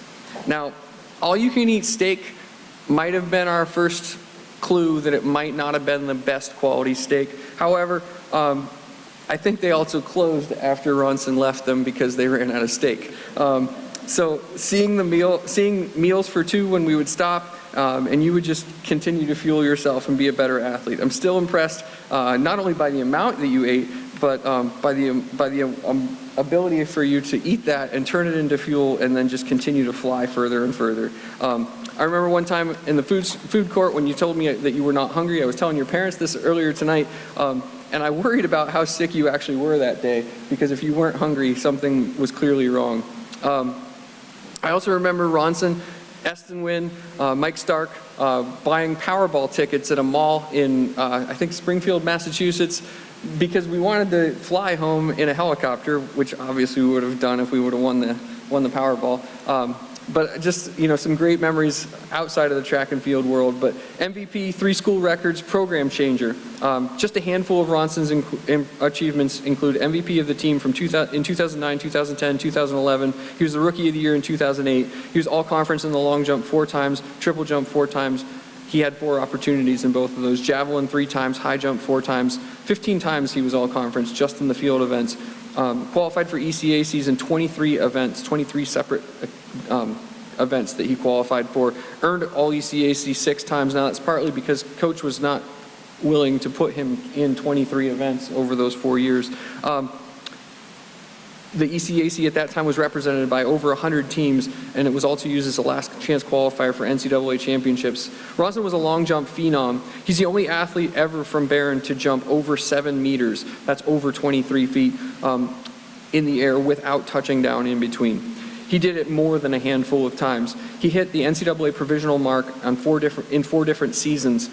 Now, all-you-can-eat steak might have been our first clue that it might not have been the best quality steak. However, I think they also closed after Ronson left them because they ran out of steak. So seeing meals for two when we would stop, and you would just continue to fuel yourself and be a better athlete. I'm still impressed, not only by the amount that you ate, but by the ability for you to eat that and turn it into fuel and then just continue to fly further and further. I remember one time in the food court when you told me that you were not hungry. I was telling your parents this earlier tonight, and I worried about how sick you actually were that day, because if you weren't hungry, something was clearly wrong. I also remember Ronson, Eston Mike Stark, buying Powerball tickets at a mall in, I think, Springfield, Massachusetts, because we wanted to fly home in a helicopter, which obviously we would have done if we would have won the Powerball. But just, some great memories outside of the track and field world. But MVP, 3 school records, program changer. Just a handful of Ronson's achievements include MVP of the team in 2009, 2010, 2011. He was the Rookie of the Year in 2008. He was all-conference in the long jump 4 times, triple jump 4 times. He had 4 opportunities in both of those. Javelin 3 times, high jump 4 times. 15 times he was all-conference just in the field events. Qualified for ECACs in 23 events, 23 separate events that he qualified for. Earned all ECAC 6 times. Now that's partly because coach was not willing to put him in 23 events over those 4 years. The ECAC at that time was represented by over 100 teams, and it was also used as a last chance qualifier for NCAA championships. Ronson was a long jump phenom. He's the only athlete ever from Behrend to jump over 7 meters. That's over 23 feet in the air without touching down in between. He did it more than a handful of times. He hit the NCAA provisional mark on 4 different seasons,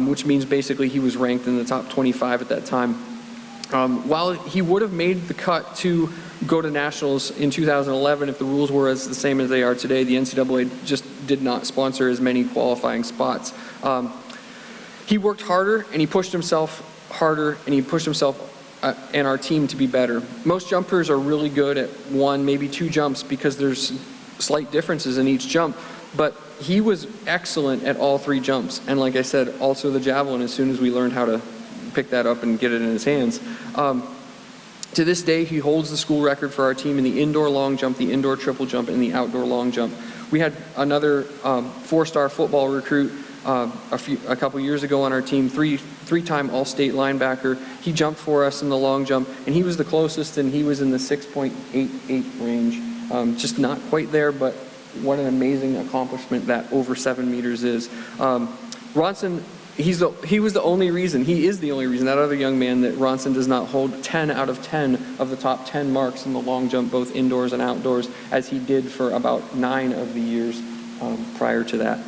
which means basically he was ranked in the top 25 at that time. While he would have made the cut to go to nationals in 2011 if the rules were the same as they are today, the NCAA just did not sponsor as many qualifying spots. He worked harder, and he pushed himself harder, and he pushed himself and our team to be better. Most jumpers are really good at 1, maybe 2 jumps because there's slight differences in each jump, but he was excellent at all 3 jumps. And like I said, also the javelin as soon as we learned how to pick that up and get it in his hands. To this day, he holds the school record for our team in the indoor long jump, the indoor triple jump, and the outdoor long jump. We had another 4-star football recruit a couple years ago on our team, three-time All-State linebacker. He jumped for us in the long jump, and he was the closest, and he was in the 6.88 range. Just not quite there, but what an amazing accomplishment that over 7 meters is. Ronson, he is the only reason, that other young man, that Ronson does not hold 10 out of 10 of the top 10 marks in the long jump, both indoors and outdoors, as he did for about 9 of the years prior to that.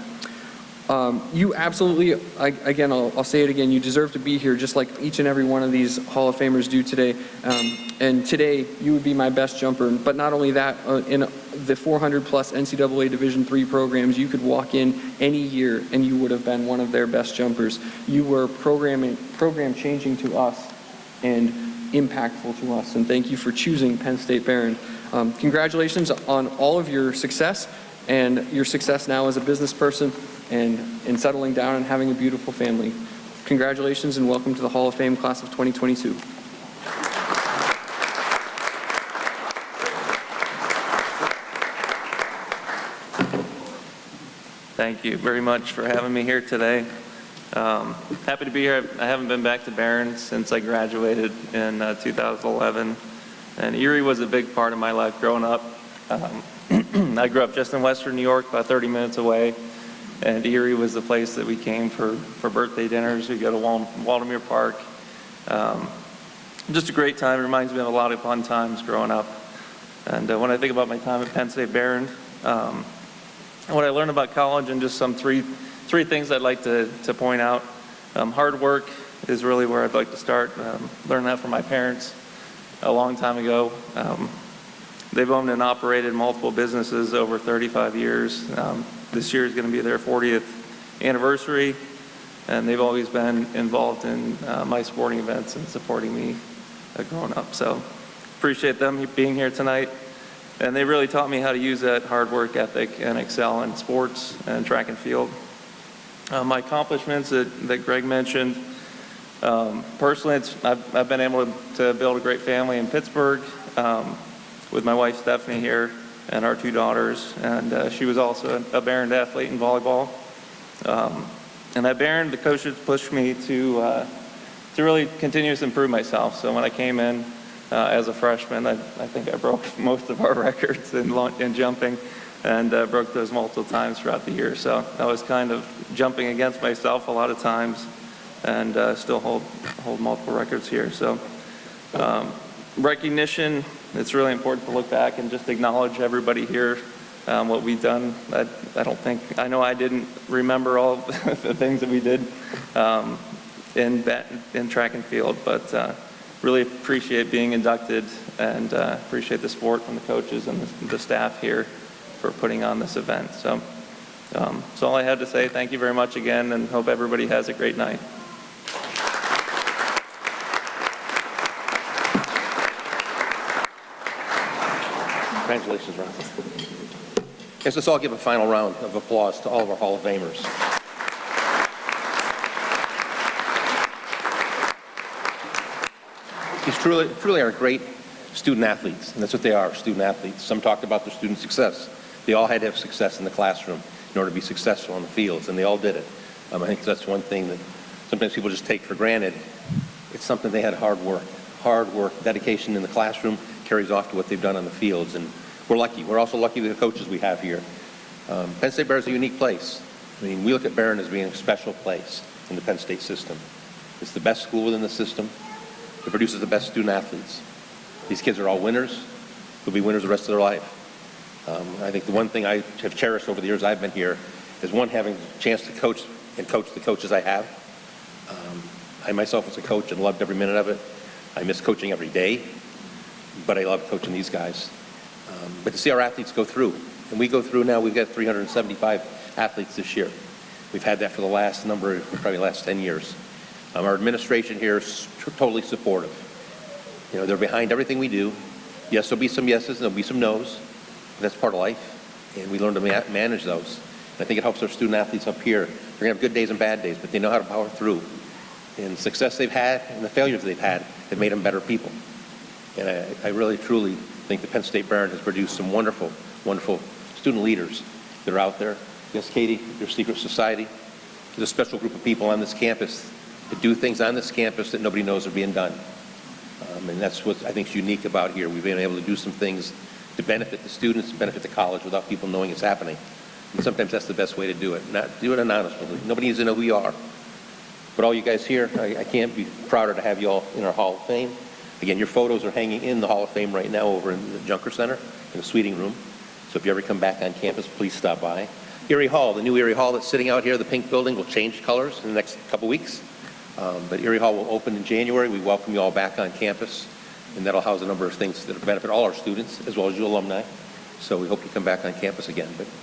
You absolutely, again, I'll say it again, you deserve to be here just like each and every one of these Hall of Famers do today. And today, you would be my best jumper. But not only that, in the 400 plus NCAA Division III programs, you could walk in any year and you would have been one of their best jumpers. You were program changing to us and impactful to us. And thank you for choosing Penn State Behrend. Congratulations on all of your success and your success now as a business person and in settling down and having a beautiful family. Congratulations and welcome to the Hall of Fame class of 2022. Thank you very much for having me here today. Happy to be here. I haven't been back to Behrend since I graduated in 2011. And Erie was a big part of my life growing up. I grew up just in Western New York, about 30 minutes away. And Erie was the place that we came for birthday dinners. We'd go to Waldermere Park. Just a great time. It reminds me of a lot of fun times growing up. And when I think about my time at Penn State Behrend, what I learned about college, and just some three things I'd like to point out. Hard work is really where I'd like to start. Learned that from my parents a long time ago. They've owned and operated multiple businesses over 35 years. This year is going to be their 40th anniversary, and they've always been involved in my sporting events and supporting me growing up. So appreciate them being here tonight. And they really taught me how to use that hard work ethic and excel in sports and track and field. My accomplishments that Greg mentioned, personally, I've been able to build a great family in Pittsburgh with my wife Stephanie here and our 2 daughters, and she was also a Behrend athlete in volleyball. And at Behrend, the coaches pushed me to really continue to improve myself. So when I came in as a freshman, I think I broke most of our records in jumping, and broke those multiple times throughout the year. So I was kind of jumping against myself a lot of times, and still hold multiple records here. So recognition, it's really important to look back and just acknowledge everybody here, what we've done. I know I didn't remember all of the things that we did in track and field, but really appreciate being inducted, and appreciate the support from the coaches and the staff here for putting on this event. So that's all I had to say. Thank you very much again, and hope everybody has a great night. Congratulations, Ron. Yes, let's all give a final round of applause to all of our Hall of Famers. These truly are great student athletes, and that's what they are, student athletes. Some talked about their student success. They all had to have success in the classroom in order to be successful on the fields, and they all did it. I think that's one thing that sometimes people just take for granted. It's something they had hard work, dedication in the classroom carries off to what they've done on the fields, and we're lucky. We're also lucky with the coaches we have here. Penn State Behrend is a unique place. I mean, we look at Behrend as being a special place in the Penn State system. It's the best school within the system. It produces the best student athletes. These kids are all winners. They'll be winners the rest of their life. I think the one thing I have cherished over the years I've been here is, one, having a chance to coach the coaches I have. I myself was a coach and loved every minute of it. I miss coaching every day, but I love coaching these guys. But to see our athletes go through, and we go through now, we've got 375 athletes this year. We've had that for the last probably the last 10 years. Our administration here is totally supportive. You know, they're behind everything we do. Yes, there'll be some yeses and there'll be some nos. That's part of life, and we learn to manage those. And I think it helps our student athletes up here. They're going to have good days and bad days, but they know how to power through. And the success they've had and the failures they've had have made them better people. And I really, truly think the Penn State Behrend has produced some wonderful, wonderful student leaders that are out there. Yes, Katie, your secret society. There's a special group of people on this campus that do things on this campus that nobody knows are being done. And that's what I think is unique about here. We've been able to do some things to benefit the students, benefit the college without people knowing it's happening. And sometimes that's the best way to do it. Not do it anonymously. Nobody needs to know who you are. But all you guys here, I can't be prouder to have you all in our Hall of Fame. Again, your photos are hanging in the Hall of Fame right now over in the Junker Center, in the Sweeting Room. So if you ever come back on campus, please stop by. Erie Hall, the new Erie Hall that's sitting out here, the pink building, will change colors in the next couple weeks. But Erie Hall will open in January. We welcome you all back on campus, and that'll house a number of things that benefit all our students as well as you alumni. So we hope you come back on campus again. But